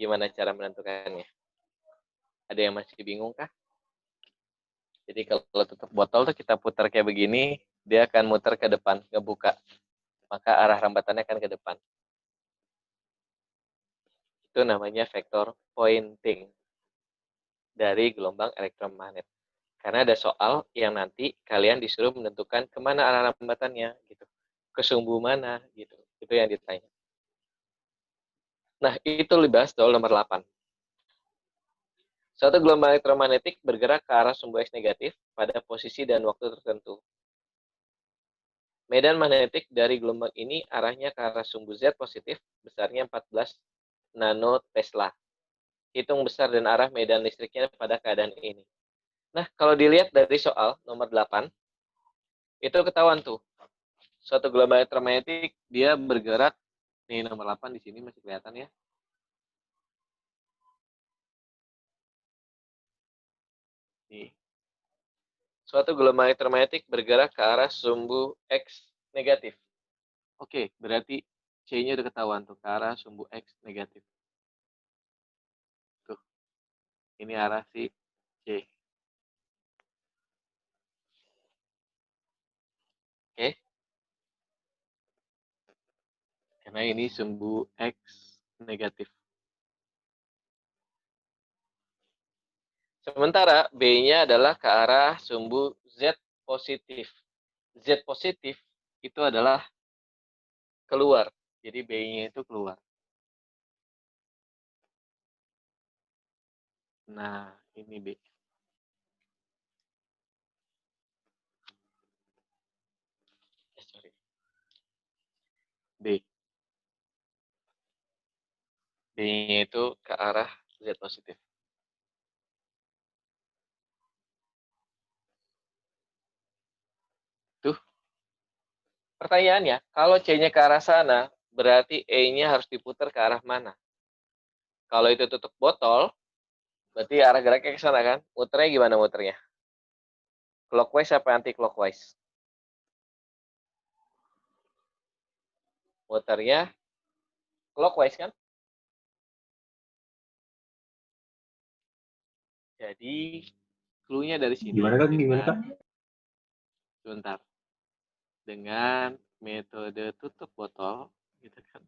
gimana cara menentukannya? Ada yang masih bingung kah? Jadi kalau tutup botol tuh kita putar kayak begini, dia akan muter ke depan, ngebuka. Maka arah rambatannya akan ke depan. Itu namanya vektor pointing dari gelombang elektromagnet. Karena ada soal yang nanti kalian disuruh menentukan kemana arah rambatannya, gitu. Ke sumbu mana, gitu. Itu yang ditanya. Nah, itu dibahas soal nomor 8. Suatu gelombang elektromagnetik bergerak ke arah sumbu X negatif pada posisi dan waktu tertentu. Medan magnetik dari gelombang ini arahnya ke arah sumbu Z positif, besarnya 14 nanotesla. Hitung besar dan arah medan listriknya pada keadaan ini. Nah, kalau dilihat dari soal nomor 8, itu ketahuan tuh. Suatu gelombang elektromagnetik, dia bergerak, nih nomor 8 di sini masih kelihatan ya. Nih. Suatu gelombang elektromagnetik bergerak ke arah sumbu X negatif. Oke, berarti C-nya udah ketahuan tuh, ke arah sumbu X negatif. Tuh, ini arah si C. Oke. Karena ini sumbu X negatif. Sementara B-nya adalah ke arah sumbu Z positif. Z positif itu adalah keluar. Jadi B-nya itu keluar. Nah, ini B. Sorry. B. B-nya itu ke arah Z positif. Tuh. Pertanyaannya, kalau C-nya ke arah sana, berarti E-nya harus diputar ke arah mana? Kalau itu tutup botol, berarti arah geraknya ke sana kan? Muternya gimana muternya? Clockwise apa anti-clockwise? Muternya clockwise kan? Jadi, clue-nya dari sini. Gimana Kak? Sebentar. Dengan metode tutup botol, gitu kan.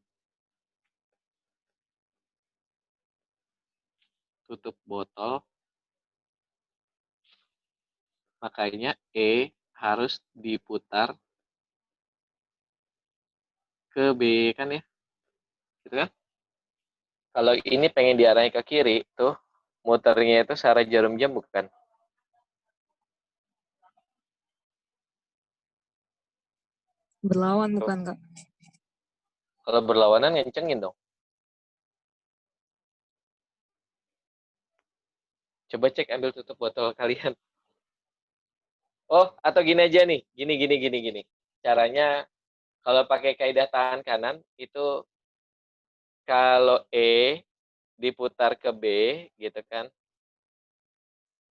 Tutup botol, makanya E harus diputar ke B kan ya. Gitu kan? Kalau ini pengen diarahin ke kiri, tuh muternya itu searah jarum jam bukan? Berlawan bukan, Kak? Kalau berlawanan ngencengin dong. Coba cek ambil tutup botol kalian. Oh, atau gini aja nih. Gini. Caranya kalau pakai kaidah tangan kanan itu kalau E diputar ke B gitu kan.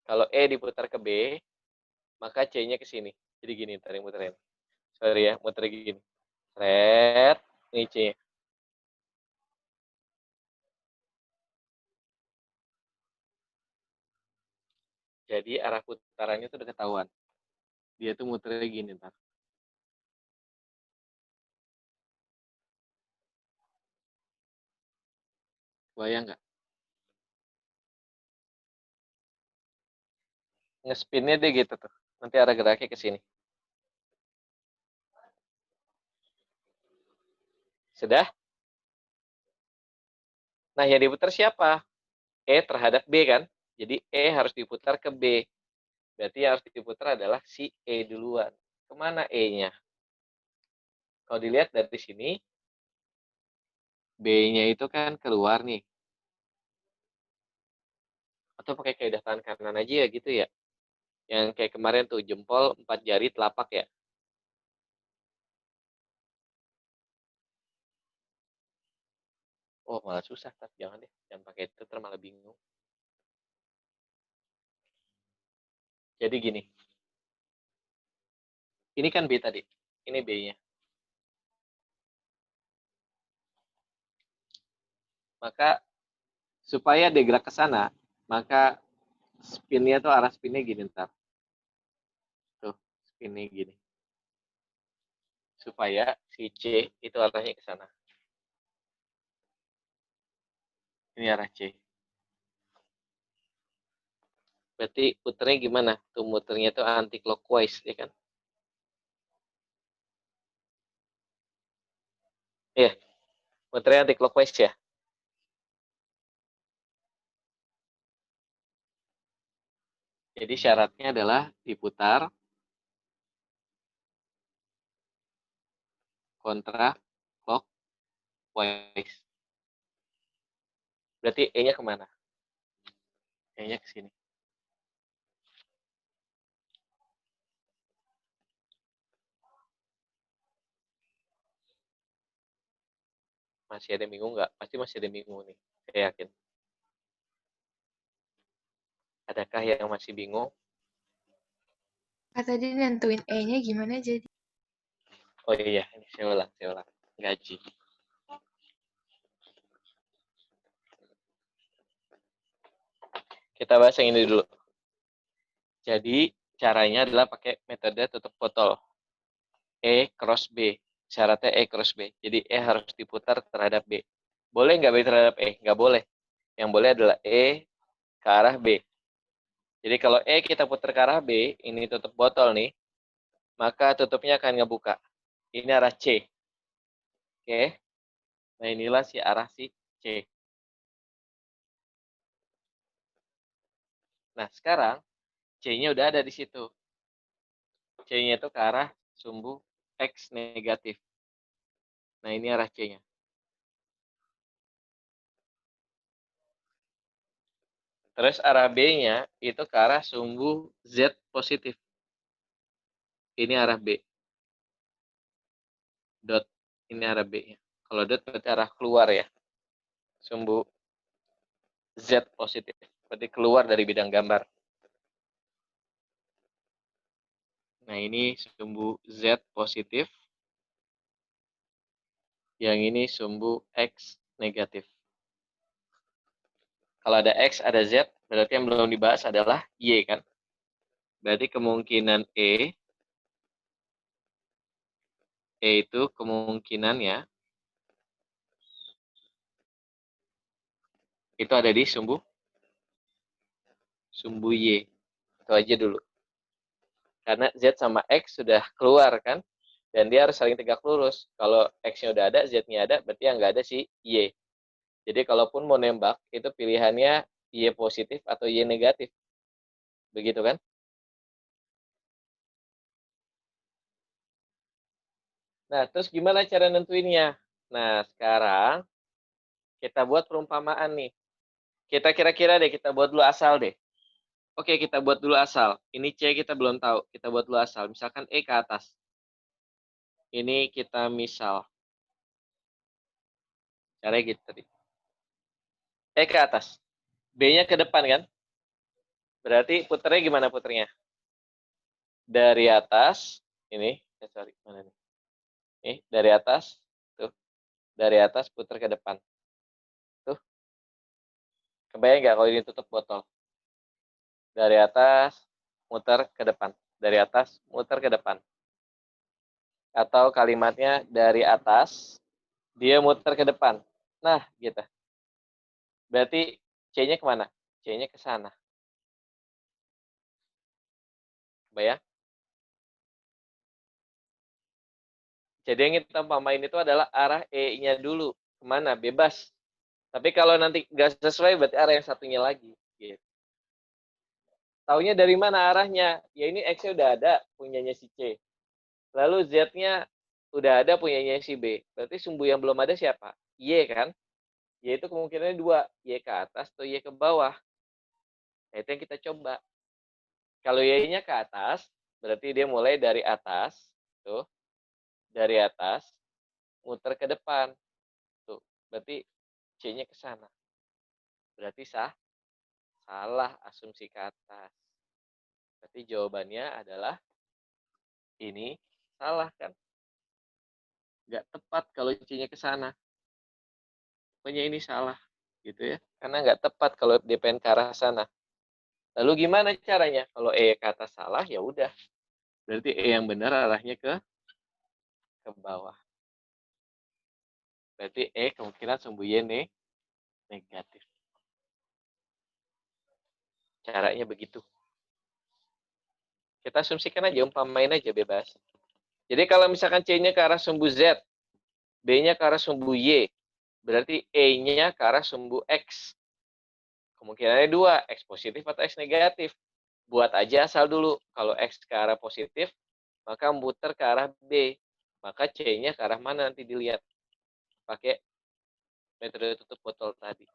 Kalau E diputar ke B, maka C-nya ke sini. Jadi gini, ntar yang muterin. Sorry ya, muter gini. Red, ini C. Jadi arah putarannya tuh udah ketahuan. Dia tuh muternya gini ntar. Bayang nggak? Ngespinnya dia gitu tuh. Nanti arah geraknya ke sini. Sudah? Nah, yang diputar siapa? E terhadap B kan? Jadi E harus diputar ke B. Berarti yang harus diputar adalah si E duluan. Kemana E-nya? Kalau dilihat dari sini, B-nya itu kan keluar nih. Atau pakai kaidah tangan kanan aja ya gitu ya. Yang kayak kemarin tuh, jempol, 4 jari, telapak ya. Oh, malah susah. Jangan deh. Jangan pakai itu, terus malah bingung. Jadi gini. Ini kan B tadi. Ini B-nya. Maka supaya dia gerak ke sana, maka spinnya tuh arah spinnya gini ntar. Tuh, spinnya gini. Supaya si C itu arahnya ke sana. Ini arah C. Berarti puternya gimana? Tuh muternya tuh anti clockwise, ya kan? Iya, muternya anti clockwise ya. Jadi syaratnya adalah diputar kontra clockwise. Berarti E-nya kemana? E-nya ke sini. Masih ada yang bingung nggak? Pasti masih ada yang bingung nih. Saya yakin. Adakah yang masih bingung? Kak, tadi nentuin E-nya gimana jadi? Oh iya, ini saya ulang. Gaji. Kita bahas yang ini dulu. Jadi, caranya adalah pakai metode tutup botol. E cross B. Syaratnya E cross B. Jadi, E harus diputar terhadap B. Boleh nggak B terhadap E? Nggak boleh. Yang boleh adalah E ke arah B. Jadi, kalau E kita putar ke arah B, ini tutup botol nih, maka tutupnya akan ngebuka. Ini arah C. Oke. Nah, inilah si arah si C. Nah, sekarang C-nya udah ada di situ. C-nya itu ke arah sumbu X negatif. Nah, ini arah C-nya. Terus arah B-nya itu ke arah sumbu Z positif. Ini arah B. Dot. Ini arah B-nya. Kalau dot berarti arah keluar ya. Sumbu Z positif. Berarti keluar dari bidang gambar. Nah, ini sumbu Z positif. Yang ini sumbu X negatif. Kalau ada X, ada Z, berarti yang belum dibahas adalah Y kan. Berarti kemungkinan E itu kemungkinannya itu ada di sumbu Y. Itu aja dulu. Karena Z sama X sudah keluar kan. Dan dia harus saling tegak lurus. Kalau X-nya udah ada, Z-nya ada, berarti yang nggak ada si Y. Jadi kalaupun mau nembak, itu pilihannya Y positif atau Y negatif. Begitu kan? Nah, terus gimana cara nentuinnya? Nah, sekarang kita buat perumpamaan nih. Kita kira-kira deh, kita buat dulu asal deh. Oke, kita buat dulu asal. Ini C kita belum tahu. Kita buat dulu asal. Misalkan E ke atas. Ini kita misal. Caranya gitu tadi. E ke atas. B-nya ke depan kan? Berarti puternya gimana puternya? Dari atas. Ini. Sorry, mana nih? Nih, dari atas. Tuh. Dari atas puter ke depan. Tuh. Kebayang nggak kalau ini tutup botol? Dari atas, muter ke depan. Dari atas, muter ke depan. Atau kalimatnya dari atas, dia muter ke depan. Nah, gitu. Berarti C-nya kemana? C-nya ke sana. Bayang? Jadi yang kita pamain itu adalah arah E-nya dulu. Kemana? Bebas. Tapi kalau nanti nggak sesuai, berarti arah yang satunya lagi. Gitu. Taunya dari mana arahnya? Ya ini X-nya udah ada, punyanya si C. Lalu Z-nya udah ada, punyanya si B. Berarti sumbu yang belum ada siapa? Y kan? Y itu kemungkinannya dua. Y ke atas atau Y ke bawah. Nah, itu yang kita coba. Kalau Y-nya ke atas, berarti dia mulai dari atas. Tuh. Dari atas, muter ke depan. Tuh. Berarti C-nya ke sana. Berarti salah asumsi ke atas. Berarti jawabannya adalah ini salah kan? Nggak tepat kalau C-nya ke sana. Pokoknya ini salah. gitu ya. Karena nggak tepat kalau DPN ke arah sana. Lalu gimana caranya? Kalau E ke atas salah, ya udah. Berarti E yang benar arahnya ke bawah. Berarti E kemungkinan sumbu Y negatif. Caranya begitu. Kita asumsikan aja, umpamain aja bebas. Jadi kalau misalkan C-nya ke arah sumbu Z, B-nya ke arah sumbu Y, berarti E-nya ke arah sumbu X. Kemungkinannya 2, X positif atau X negatif. Buat aja asal dulu. Kalau X ke arah positif, maka muter ke arah B. Maka C-nya ke arah mana nanti dilihat. Pakai metode tutup botol tadi.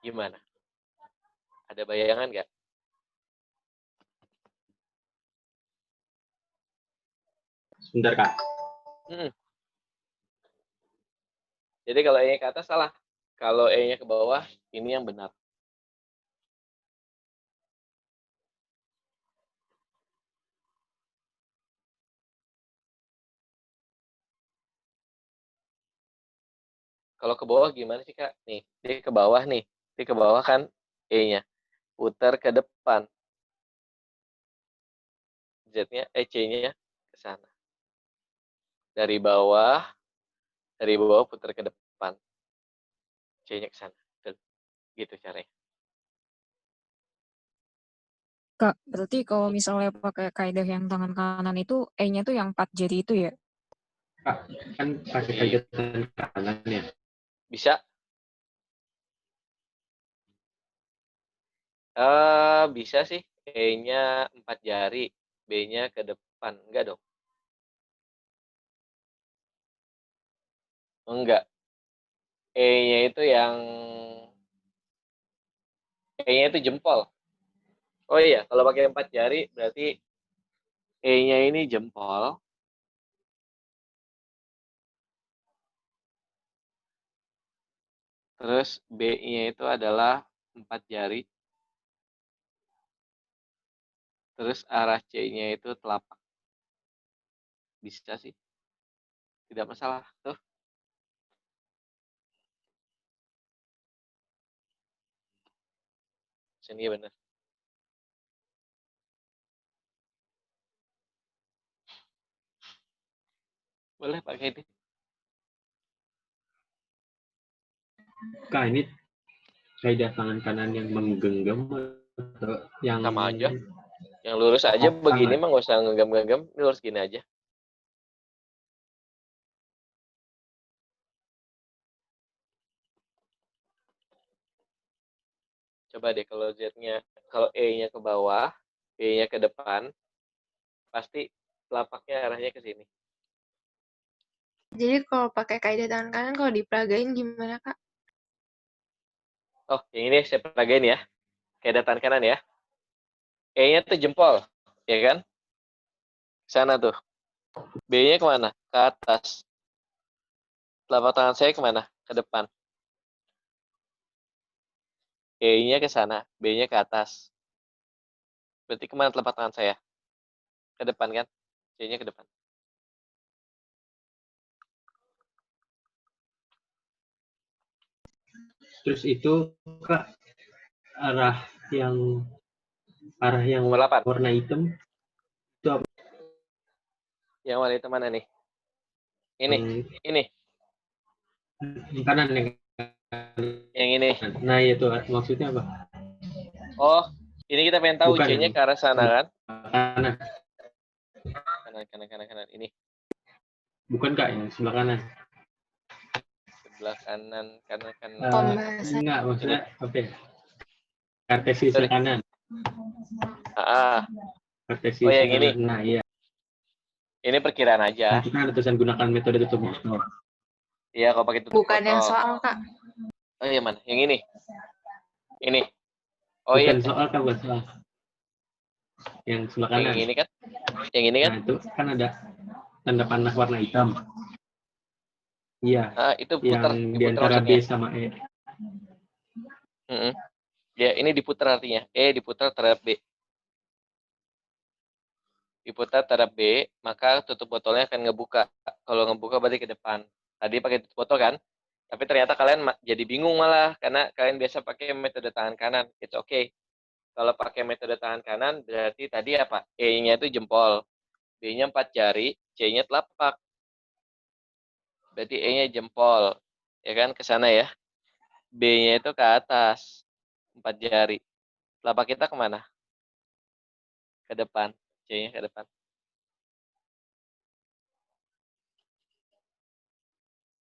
Gimana? Ada bayangan nggak? Sebentar, Kak. Jadi kalau E-nya ke atas salah. Kalau E-nya ke bawah, ini yang benar. Kalau ke bawah gimana sih, Kak? Nih, dia ke bawah nih. Dia ke bawah kan E-nya. Putar ke depan. Z-nya, C-nya ke sana. Dari bawah putar ke depan. C-nya ke sana. Gitu caranya. Kak, berarti kalau misalnya pakai kaidah yang tangan kanan itu, E-nya tuh yang 4 jari itu ya? Kak, kan pakai kaidah tangan kanan ya. Bisa? Bisa sih. E-nya 4 jari. B-nya ke depan. Enggak dong. Enggak. E-nya itu E-nya itu jempol. Oh iya, kalau pakai 4 jari berarti E-nya ini jempol. Terus B-nya itu adalah 4 jari. Terus arah C-nya itu telapak. Bisa sih. Tidak masalah. Tuh. Sini benar. Boleh pakai ini. Kak, ini kaidah tangan kanan yang menggenggam atau yang Sama aja. Yang lurus aja begini mah nggak usah ngenggam-genggam. Ini lurus gini aja. Coba deh kalau Z-nya, kalau E-nya ke bawah, B-nya ke depan, pasti telapaknya arahnya ke sini. Jadi kalau pakai kaidah tangan kanan, kalau diperagain gimana, Kak? Oh, yang ini saya peragain ya. Kayak tangan kanan ya. E-nya tuh jempol, ya kan? Sana tuh. B-nya kemana? Ke atas. Telapak tangan saya kemana? Ke depan. E-nya ke sana, B-nya ke atas. Berarti kemana telapak tangan saya? Ke depan kan? C-nya ke depan. terus itu Kak arah yang Nomor 8. warna hitam itu apa? Yang warna hitam mana nih? Ini. Yang kanan yang Yang ini. nah itu maksudnya apa? Oh, ini kita pengen tahu Bukan C-nya ke arah sana kan? kanan. Kanan. Ini. Bukan Kak, yang sebelah kanan. Sebelah kanan. Pembahasan. Enggak, maksudnya apa ya? Kartesisnya kanan. Kartesisnya Oh, yang ini. kanan. Nah, iya. Ini perkiraan aja. Itu kan ada tulisan gunakan metode tutup botol. Iya, kalau pakai tutup Bukan botol. yang soal, Kak. Oh iya, mana? Yang ini. Ini. Oh bukan iya. soal Kak, bukan soal. Yang sebelah kanan. Yang ini kan? Yang ini kan? Nah, itu kan ada tanda panah warna hitam. Iya. Itu putar. Yang di antara B sama E. Ya, ini diputar artinya. E diputar terhadap B. Diputar terhadap B, maka tutup botolnya akan ngebuka. Kalau ngebuka berarti ke depan. Tadi pakai tutup botol kan? Tapi ternyata kalian jadi bingung malah, karena kalian biasa pakai metode tangan kanan. It's okay. Kalau pakai metode tangan kanan, berarti tadi apa? E-nya itu jempol, B-nya 4 jari, C-nya telapak. Berarti E-nya jempol, ya kan, ke sana ya. B-nya itu ke atas, 4 jari. Telapak kita kemana? Ke depan, C-nya ke depan.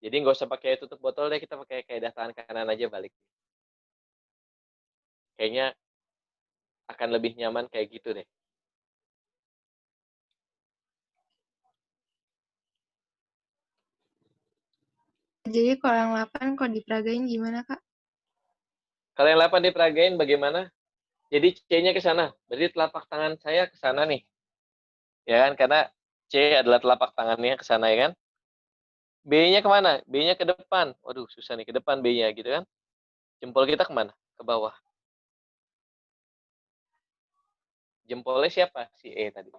Jadi nggak usah pakai tutup botol deh, kita pakai kaidah tangan kanan aja balik. Kayaknya akan lebih nyaman kayak gitu deh. Jadi kalau yang 8 kalau diperagain gimana, Kak? Kalau yang 8 diperagain bagaimana? Jadi C-nya ke sana. Berarti telapak tangan saya ke sana nih. Ya kan? Karena C adalah telapak tangannya ke sana, ya kan? B-nya kemana? B-nya ke depan. Waduh, susah nih. Ke depan B-nya gitu kan. Jempol kita kemana? Ke bawah. Jempolnya siapa? Si E tadi.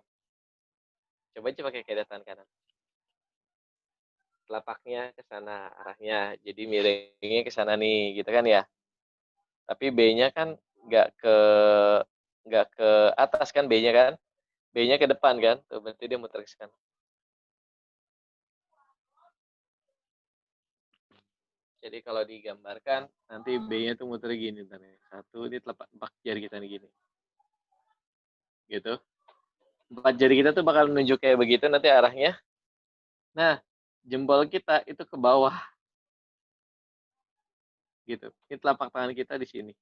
Coba aja pakai kaidah tangan kanan. Telapaknya ke sana arahnya. Jadi miringnya ke sana nih, gitu kan ya. Tapi B-nya kan nggak ke atas kan B-nya kan. B-nya ke depan kan. Tuh, berarti dia muter ke sana. Jadi kalau digambarkan, nanti B-nya tuh muter gini. Ntar ya. Satu, ini telapak jari kita nih gini. Gitu. 4 jari kita tuh bakal menunjuk kayak begitu nanti arahnya. Nah, jempol kita itu ke bawah. Gitu. Ini telapak tangan kita di sini.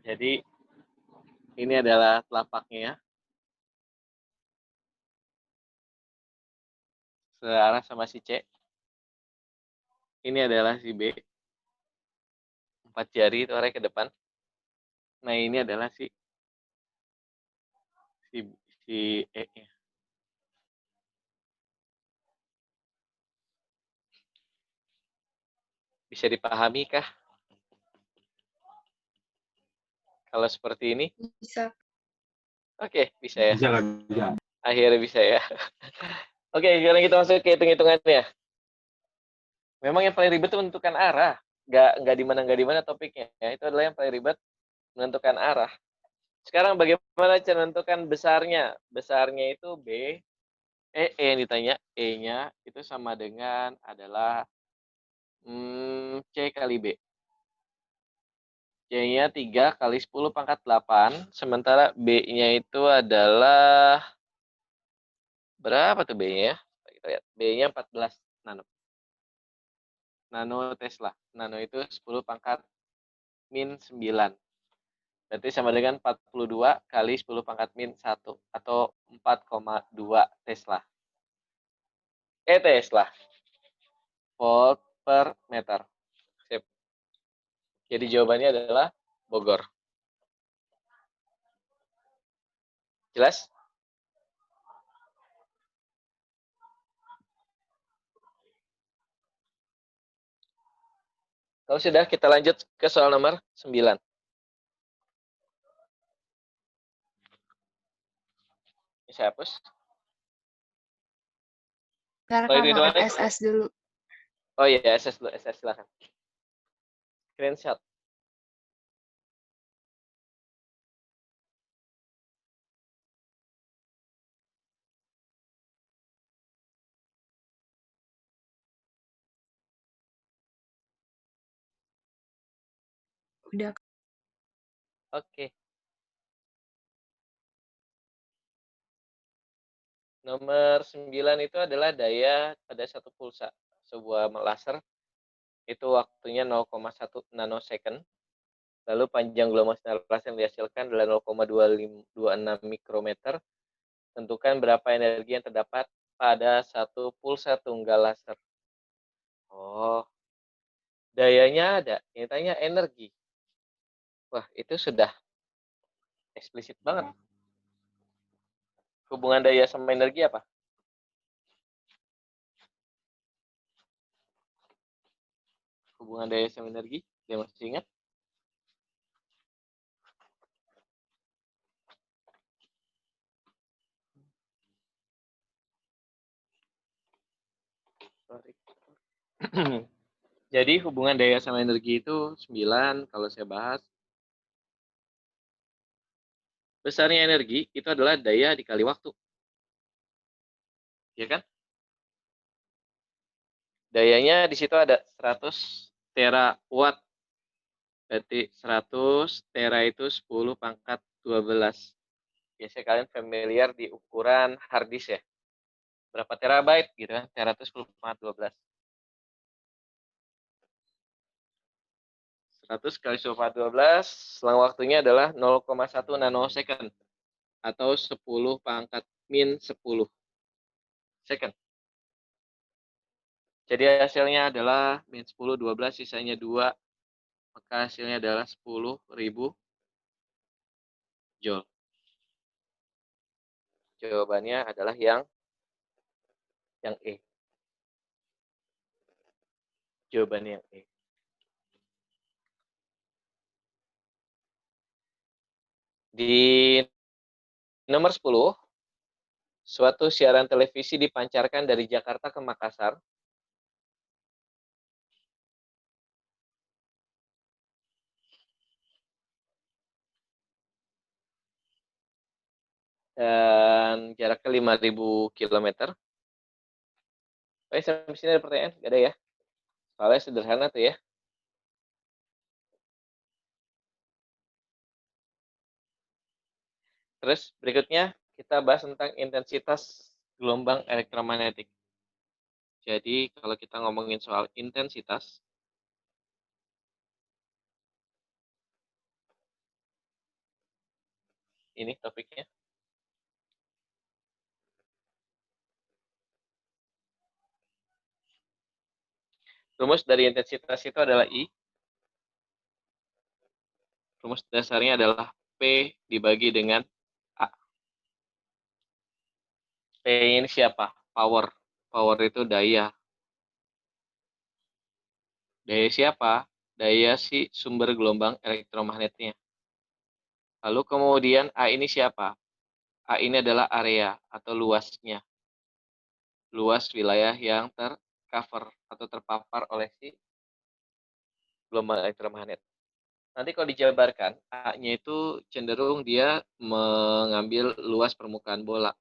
Jadi, ini adalah telapaknya. Searah sama si C. Ini adalah si B. 4 jari itu arahnya ke depan. Nah, ini adalah si E-nya. Bisa dipahami kah? Kalau seperti ini? Bisa. Oke, bisa ya. Bisa nggak bisa? Akhirnya bisa ya. Oke, sekarang kita masuk ke hitung-hitungannya. Memang yang paling ribet itu menentukan arah. Nggak di mana topiknya. Ya, itu adalah yang paling ribet, menentukan arah. Sekarang bagaimana cara menentukan besarnya? Besarnya itu B, E yang ditanya, E-nya itu sama dengan adalah C kali B. C-nya 3 kali 10 pangkat 8, sementara B-nya itu adalah, berapa tuh B-nya? Kita lihat, B-nya 14 nano. Nano Tesla. Nano itu 10 pangkat min 9. Berarti sama dengan 42 kali 10 pangkat min 1, atau 4,2 Tesla. Tesla. Volt per meter. Sip. Jadi jawabannya adalah Bogor. Jelas? Kalau sudah, kita lanjut ke soal nomor 9. Ini saya hapus. Ntar Oh, Kak, mau itu SS dulu. Oh iya, SS dulu, SS silakan. Screenshot. Udah. Oke. Nomor 9 itu adalah daya pada satu pulsa. Sebuah laser itu waktunya 0,1 nanosecond. Lalu panjang gelombang sinar laser yang dihasilkan adalah 0,26 mikrometer. Tentukan berapa energi yang terdapat pada satu pulsa tunggal laser. Oh, dayanya ada. Ini tanya energi. Wah, itu sudah eksplisit banget. Hubungan daya sama energi apa? Hubungan daya sama energi? Dia masih ingat? Jadi hubungan daya sama energi itu 9 kalau saya bahas. Besarnya energi itu adalah daya dikali waktu. Ya kan? Dayanya di situ ada 100 terawatt. Berarti 100 tera itu 10 pangkat 12. Biasanya kalian familiar di ukuran hard disk ya. Berapa terabyte gitu kan? Tera itu 10 pangkat 12. 100 kali 10 pangkat 12, selang waktunya adalah 0,1 nanosecond. Atau 10 pangkat min 10 second. Jadi hasilnya adalah min 10, 12, sisanya 2. Maka hasilnya adalah 10.000 joule. Jawabannya adalah yang E. Jawabannya yang E. Di nomor 10, suatu siaran televisi dipancarkan dari Jakarta ke Makassar. Dan jaraknya 5.000 km. Oke, sampai sini ada pertanyaan? Gak ada ya? Soalnya sederhana tuh ya. Terus berikutnya kita bahas tentang intensitas gelombang elektromagnetik. Jadi kalau kita ngomongin soal intensitas, ini topiknya. Rumus dari intensitas itu adalah I. Rumus dasarnya adalah P dibagi dengan A. P ini siapa? Power. Power itu daya. Daya siapa? Daya si sumber gelombang elektromagnetnya. Lalu kemudian A ini siapa? A ini adalah area atau luasnya. Luas wilayah yang tercover atau terpapar oleh si gelombang elektromagnet. Nanti kalau dijabarkan, A-nya itu cenderung dia mengambil luas permukaan bola.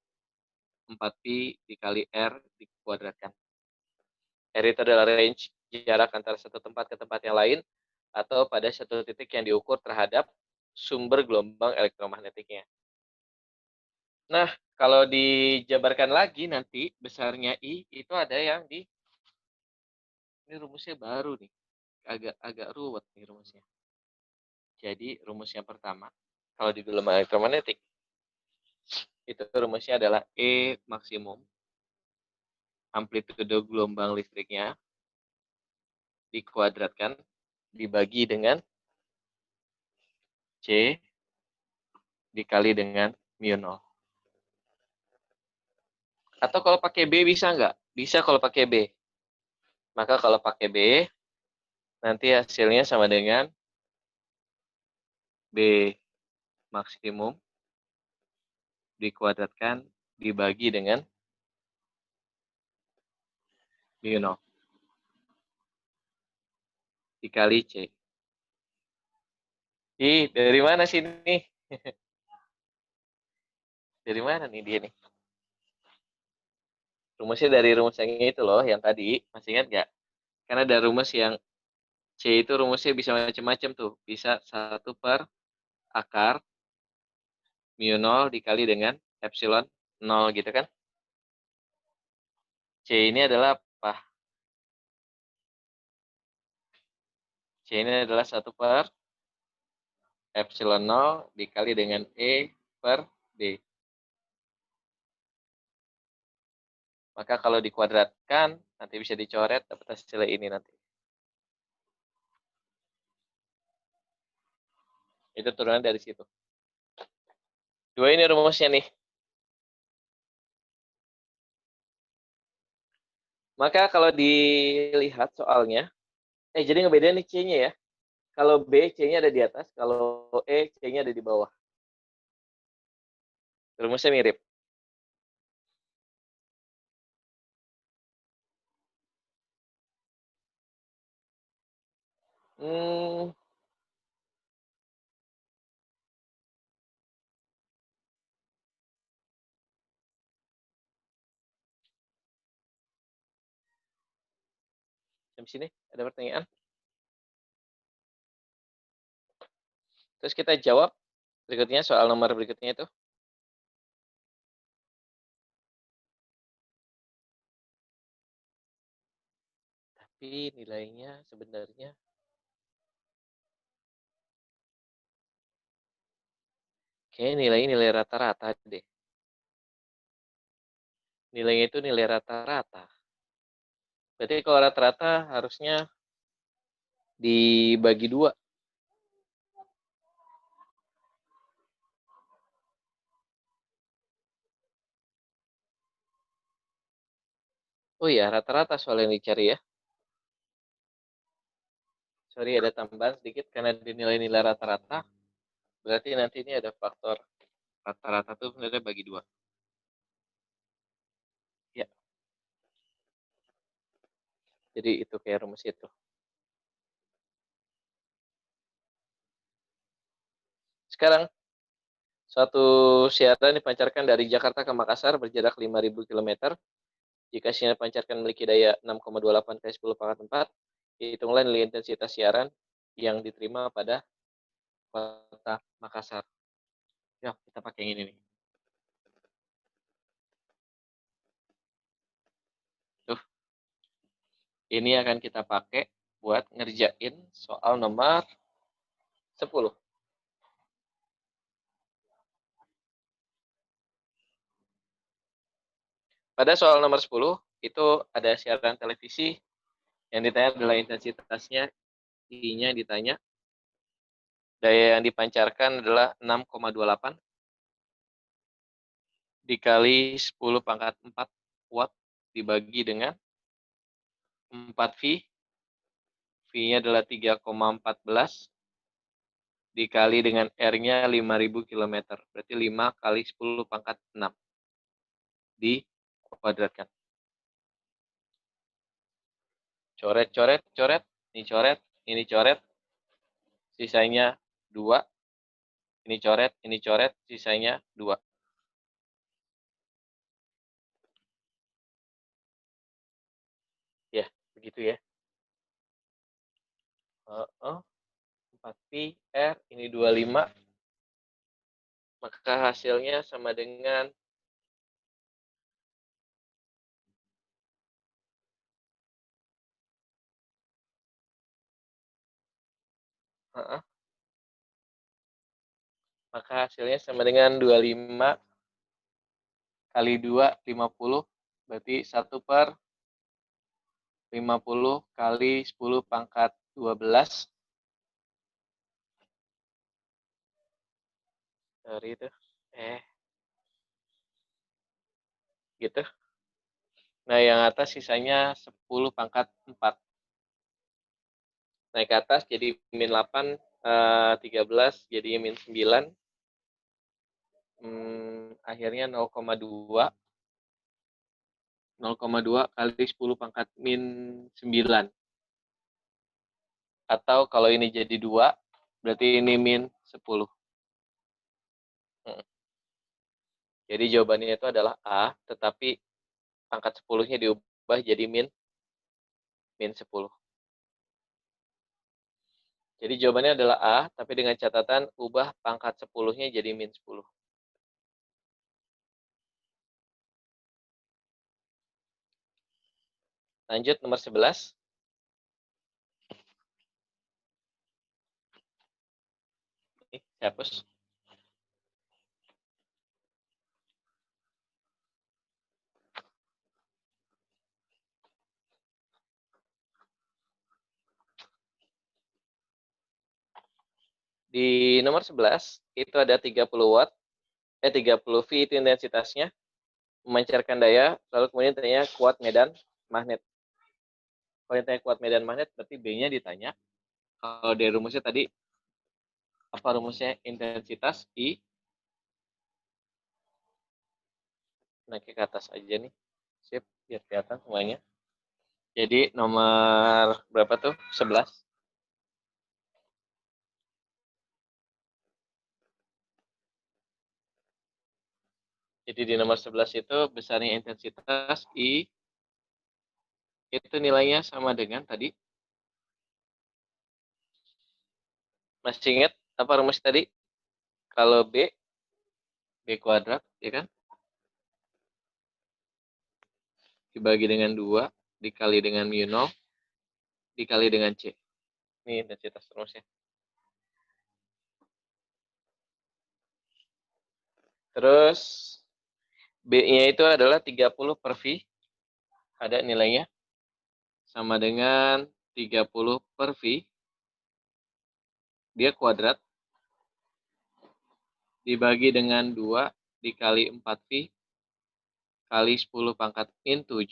4pi dikali R dikuadratkan. R itu adalah range, jarak antara satu tempat ke tempat yang lain, atau pada satu titik yang diukur terhadap sumber gelombang elektromagnetiknya. Nah, kalau dijabarkan lagi nanti, besarnya I, itu ada yang di... Ini rumusnya baru nih. Agak ruwet nih rumusnya. Jadi, rumus yang pertama, kalau di gelombang elektromagnetik, itu rumusnya adalah E maksimum, amplitude gelombang listriknya, dikuadratkan, dibagi dengan C, dikali dengan mu 0. Atau kalau pakai B bisa nggak? Bisa kalau pakai B. Maka kalau pakai B, nanti hasilnya sama dengan B maksimum dikuadratkan dibagi dengan mu 0 dikali C. Ih, dari mana sih ini? Dari mana nih dia nih? Rumusnya dari rumus yang itu loh, yang tadi. Masih ingat nggak? Karena ada rumus yang C itu rumusnya bisa macam-macam tuh. Bisa 1 per akar mu 0 dikali dengan epsilon 0 gitu kan. C ini adalah apa? C ini adalah 1 per epsilon 0 dikali dengan E per D. Maka kalau dikuadratkan, nanti bisa dicoret, dapat hasilnya ini nanti. Itu turunan dari situ. 2 ini rumusnya nih. Maka kalau dilihat soalnya, jadi ngebedain nih C-nya ya. Kalau B, C-nya ada di atas. Kalau E, C-nya ada di bawah. Rumusnya mirip. Hmm, Di sini ada pertanyaan. Terus kita jawab berikutnya, soal nomor berikutnya itu. Tapi nilainya sebenarnya kayaknya nilainya nilai rata-rata deh. Nilainya itu nilai rata-rata. Berarti kalau rata-rata harusnya dibagi 2. Oh iya, rata-rata soal yang dicari ya. Sorry, ada tambahan sedikit karena dinilai nilai rata-rata. Berarti nanti ini ada faktor rata-rata tuh sebenarnya bagi 2. Ya, jadi itu kayak rumus itu. Sekarang, suatu siaran dipancarkan dari Jakarta ke Makassar berjarak 5.000 km. Jika sinyal pancarkan memiliki daya 6,28 kali 10 pangkat 4, hitunglah nilai intensitas siaran yang diterima pada kota Makassar. Ya, kita pakai yang ini nih. Tuh. Ini akan kita pakai buat ngerjain soal nomor 10. Pada soal nomor 10, itu ada siaran televisi yang ditanya adalah intensitasnya, I-nya ditanya. Daya yang dipancarkan adalah 6,28 dikali 10 pangkat 4 watt dibagi dengan 4 V. V-nya adalah 3,14 dikali dengan R-nya 5.000 km. Berarti 5 kali 10 pangkat 6 dikuadratkan. Coret, coret, coret. Ini coret. Sisanya 2. Ini coret, sisanya 2. Ya, begitu ya. 4pi R, ini 25. Maka hasilnya sama dengan maka hasilnya sama dengan 25 kali 2, 50. Berarti 1 per 50 kali 10 pangkat 12. Dari itu. Gitu. Nah, yang atas sisanya 10 pangkat 4. Naik ke atas jadi min 8, 13 jadi min 9. Akhirnya 0,2. 0,2 kali 10 pangkat min 9. Atau kalau ini jadi 2, berarti ini min 10. Jadi jawabannya itu adalah A, tetapi pangkat 10-nya diubah jadi min 10. Jadi jawabannya adalah A, tapi dengan catatan ubah pangkat 10-nya jadi min 10. Lanjut nomor 11. Ini saya hapus. Di nomor 11, itu ada 30 watt, 30 V itu intensitasnya, memancarkan daya, lalu kemudian ditanya kuat medan magnet. Kalau ditanya kuat medan magnet, berarti B-nya ditanya. Kalau dari rumusnya tadi, apa rumusnya? Intensitas I. Naik ke atas aja nih. Sip, biar kelihatan semuanya. Jadi nomor berapa tuh? 11. Jadi di nomor 11 itu besarnya intensitas I itu nilainya sama dengan tadi. Masih ingat apa rumus tadi? Kalau B kuadrat, ya kan? Dibagi dengan 2, dikali dengan mu0, dikali dengan C. Ini intensitas rumusnya. Terus B-nya itu adalah 30 per V. Ada nilainya. Sama dengan 30 per V. Dia kuadrat. Dibagi dengan 2 dikali 4V. Kali 10 pangkat min 7.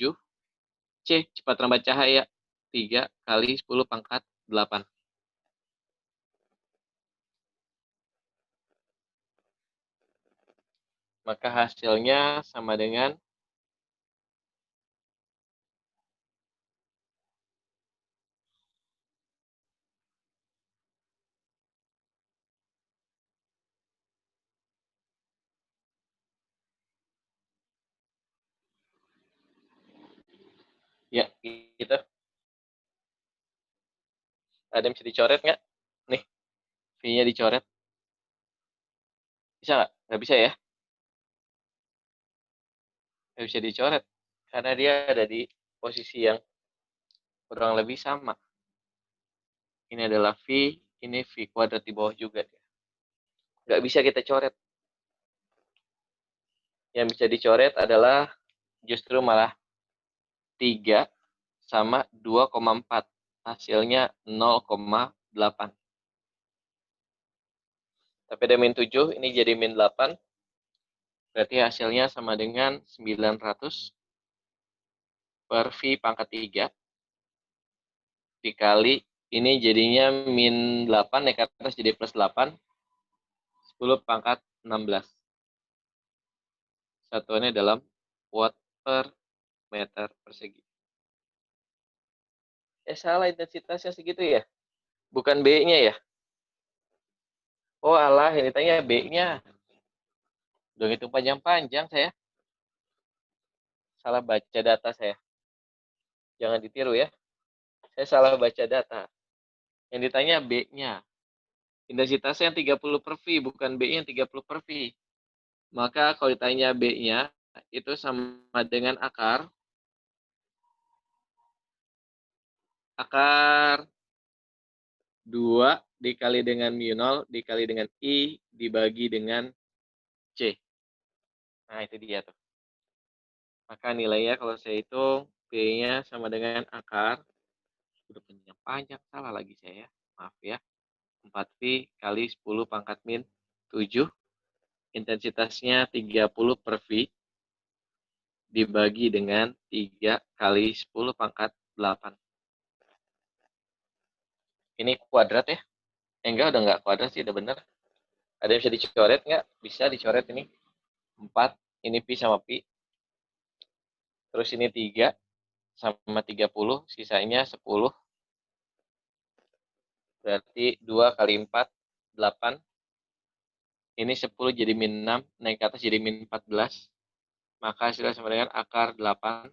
C, cepat rambat cahaya. 3 kali 10 pangkat 8. Maka hasilnya sama dengan ya gitu. Ada yang bisa dicoret nggak? Nih, V-nya dicoret. Bisa nggak? Nggak bisa ya? Nggak bisa dicoret. Karena dia ada di posisi yang kurang lebih sama. Ini adalah V, ini V kuadrat di bawah juga. Nggak bisa kita coret. Yang bisa dicoret adalah justru malah 3 sama 2,4. Hasilnya 0,8. Tapi ada min 7, ini jadi min 8. Berarti hasilnya sama dengan 900 per V pangkat 3. Dikali, ini jadinya min 8, naik ke atas jadi plus 8. 10 pangkat 16. Satuannya dalam watt per meter persegi. Salah intensitasnya segitu ya? Bukan B-nya ya? Oh alah, ini tanya B-nya. Udah ngitung panjang-panjang saya. Salah baca data saya. Jangan ditiru ya. Saya salah baca data. Yang ditanya B-nya. Intensitasnya yang 30 per V, bukan B-nya yang 30 per V. Maka kalau ditanya B-nya, itu sama dengan akar 2 dikali dengan mu0 dikali dengan I dibagi dengan C. Nah, itu dia tuh. Maka nilainya kalau saya hitung, B-nya sama dengan akar, udah panjang, salah lagi saya, maaf ya, 4V kali 10 pangkat min 7, intensitasnya 30 per V, dibagi dengan 3 kali 10 pangkat 8. Ini kuadrat ya? Enggak, udah nggak kuadrat sih, udah bener. Ada yang bisa dicoret nggak? Bisa dicoret ini. 4, ini pi sama pi. Terus ini 3 sama 30, sisanya 10. Berarti 2 kali 4, 8. Ini 10 jadi min 6, naik ke atas jadi min 14. Maka hasilnya sama dengan akar 8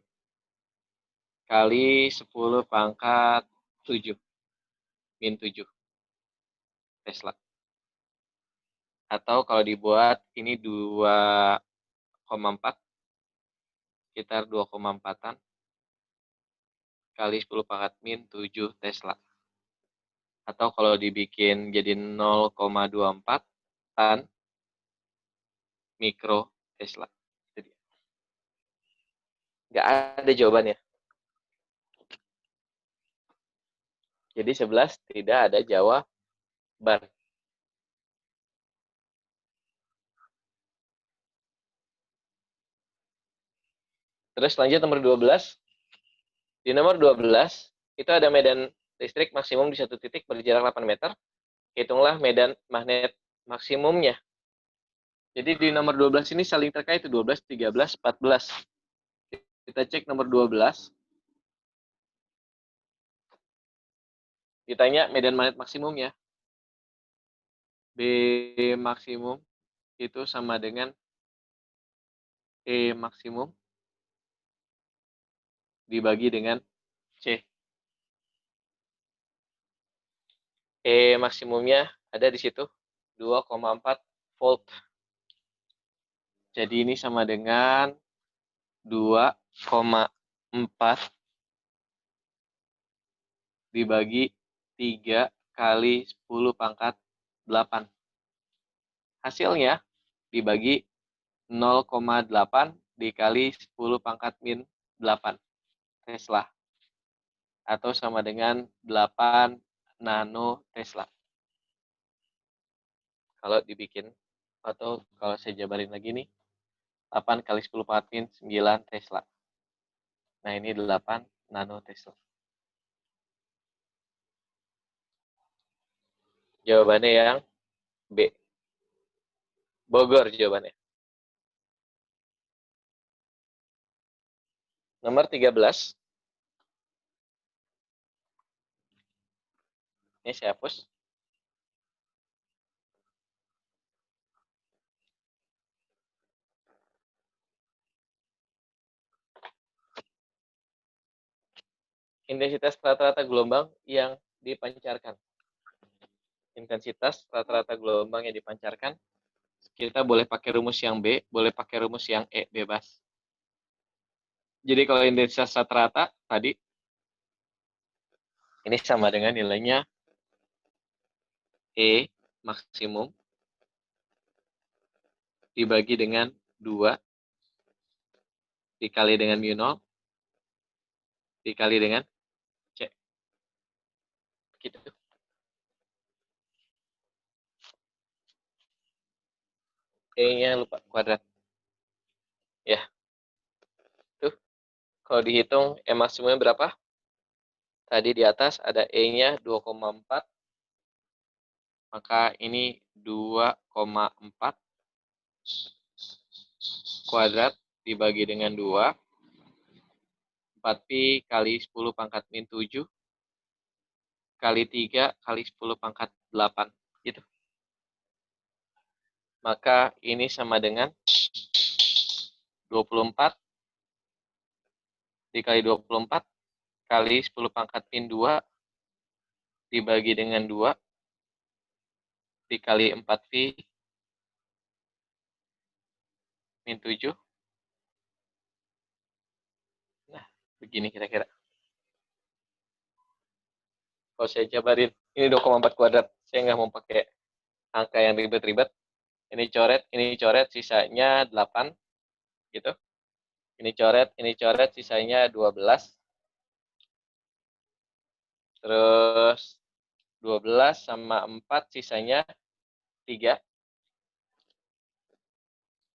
kali 10 pangkat 7. Min 7 Tesla. Atau kalau dibuat, ini 2,4. Sekitar 2,4-an. Kali 10 pangkat min 7 Tesla. Atau kalau dibikin jadi 0,24 tan mikro Tesla. Nggak ada jawabannya. Jadi 11 tidak ada jawaban. Terus lanjut nomor 12. Di nomor 12, itu ada medan listrik maksimum di satu titik berjarak 8 meter. Hitunglah medan magnet maksimumnya. Jadi di nomor 12 ini saling terkait, 12, 13, 14. Kita cek nomor 12. Ditanya medan magnet maksimumnya. B maksimum itu sama dengan E maksimum dibagi dengan C. E maksimumnya ada di situ 2,4 volt. Jadi ini sama dengan 2,4 dibagi 3 kali 10 pangkat 8. Hasilnya dibagi 0,8 dikali 10 pangkat min 8 Tesla. Atau sama dengan 8 nano Tesla. Kalau dibikin, atau kalau saya jabarin lagi nih, 8 kali 10 pangkat min 9 Tesla. Nah ini 8 nano Tesla. Jawabannya yang B. Bogor jawabannya. Nomor 13. Ini saya hapus. Intensitas rata-rata gelombang yang dipancarkan. Intensitas rata-rata gelombang yang dipancarkan. Kita boleh pakai rumus yang B, boleh pakai rumus yang E, bebas. Jadi kalau intensitas rata-rata tadi, ini sama dengan nilainya E maksimum dibagi dengan 2 dikali dengan mu0 dikali dengan C. Gitu. E-nya lupa kuadrat. Ya. Tuh. Kalau dihitung E maksimumnya berapa? Tadi di atas ada E-nya 2,4. Maka ini 2,4 kuadrat dibagi dengan 2. 4pi kali 10 pangkat min 7 kali 3 kali 10 pangkat 8. Gitu. Maka ini sama dengan 24 dikali 24 kali 10 pangkat min 2 dibagi dengan 2 dikali 4pi min 7. Nah, begini kira-kira. Kalau saya jabarin, ini 2,4 kuadrat. Saya nggak mau pakai angka yang ribet-ribet. Ini coret, sisanya 8. Gitu. Ini coret, sisanya 12. Terus 12 sama 4, sisanya 3.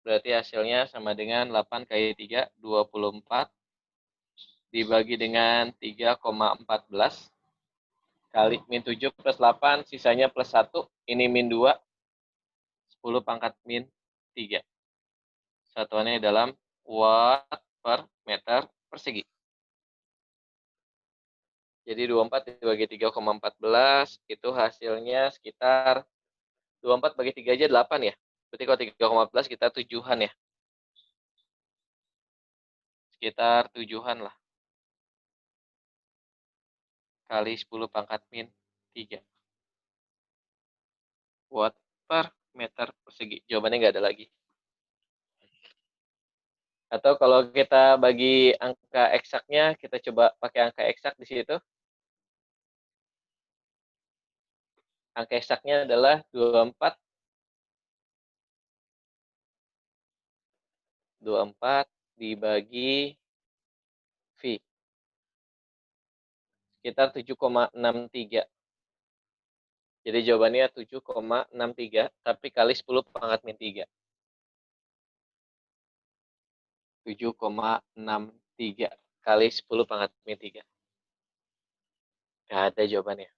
Berarti hasilnya sama dengan 8 kali 3, 24. Dibagi dengan 3,14. Kali min 7 plus 8, sisanya plus 1. Ini min 2. 10 pangkat min 3. Satuannya dalam watt per meter persegi. Jadi 24 dibagi 3,14 itu hasilnya sekitar 24 bagi 3 aja 8 ya. Berarti kalau 3,14 kita 7-an ya. Sekitar 7-an lah. Kali 10 pangkat min 3. Watt per meter persegi. Jawabannya nggak ada lagi. Atau kalau kita bagi angka eksaknya, kita coba pakai angka eksak di situ. Angka eksaknya adalah 24 dibagi V. Sekitar 7,63. Jadi jawabannya 7,63, tapi kali 10 pangkat min 3. 7,63 kali 10 pangkat min 3. Nggak ada jawabannya.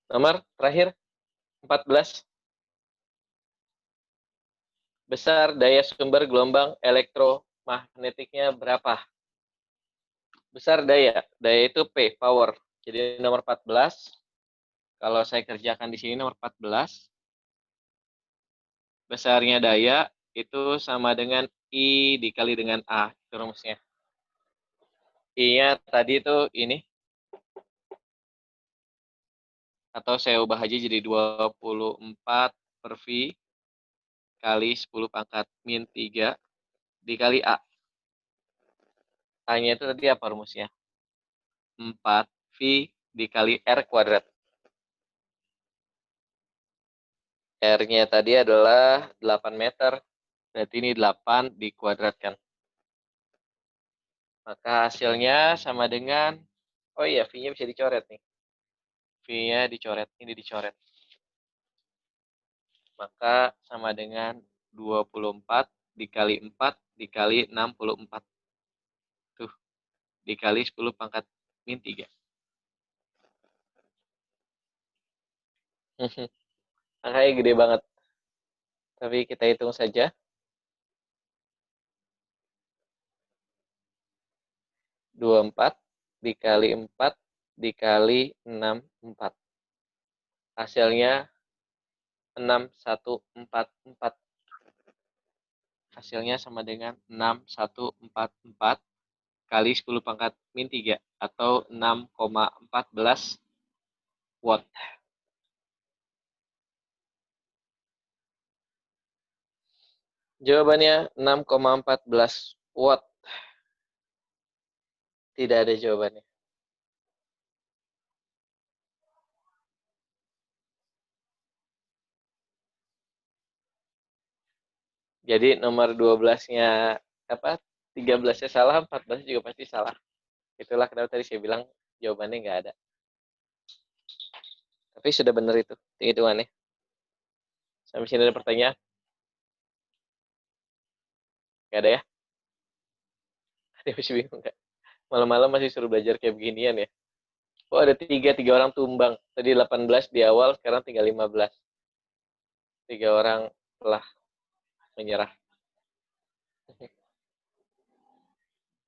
Nomor terakhir, 14. besar daya sumber gelombang elektromagnetiknya berapa? Besar daya itu P, power. Jadi nomor 14. Kalau saya kerjakan di sini nomor 14. Besarnya daya itu sama dengan I dikali dengan A. Itu rumusnya. I-nya tadi itu ini. Atau saya ubah aja jadi 24 per V kali 10 pangkat min 3 dikali A. A-nya itu tadi apa rumusnya? 4V dikali R kuadrat. R-nya tadi adalah 8 meter. Berarti ini 8 dikuadratkan. Maka hasilnya sama dengan, oh iya, V-nya bisa dicoret nih. V-nya dicoret, ini dicoret. Maka sama dengan 24 dikali 4 dikali 64. Tuh, dikali 10 pangkat min 3. Angkanya gede banget. Tapi kita hitung saja. 24 dikali 4 dikali 64. Hasilnya 6144. Hasilnya sama dengan 6144 kali 10 pangkat min 3 atau 6,14 watt. Jawabannya 6,14 watt. Tidak ada jawabannya. Jadi nomor 12-nya apa? 13-nya salah, 14 juga pasti salah. Itulah kenapa tadi saya bilang jawabannya nggak ada. Tapi sudah benar itu hitungannya. Sampai sini ada pertanyaan? Nggak ada ya? Ada masih bingung nggak? Malam-malam masih suruh belajar kayak beginian ya? Oh ada tiga orang tumbang. Tadi 18 di awal, sekarang tinggal 15. 3 orang telah menyerah.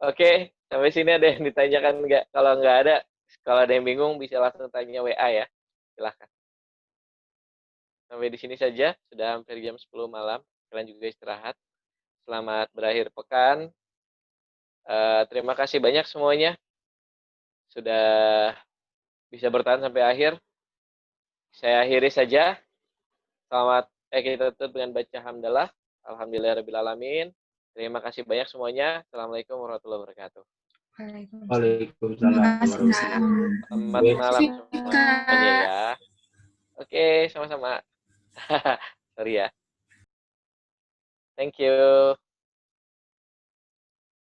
Oke, sampai sini ada yang ditanyakan nggak? Kalau nggak ada, kalau ada yang bingung bisa langsung tanya WA ya. Silahkan. Sampai di sini saja, sudah hampir jam 10 malam. Kalian juga istirahat. Selamat berakhir pekan. Terima kasih banyak semuanya. Sudah bisa bertahan sampai akhir. Saya akhiri saja. Kita tutup dengan baca hamdalah. Alhamdulillahirrahmanirrahim. Terima kasih banyak semuanya. Assalamualaikum warahmatullahi wabarakatuh. Waalaikumsalam. Selamat malam semuanya ya. Oke, sama-sama. Sorry ya. Thank you.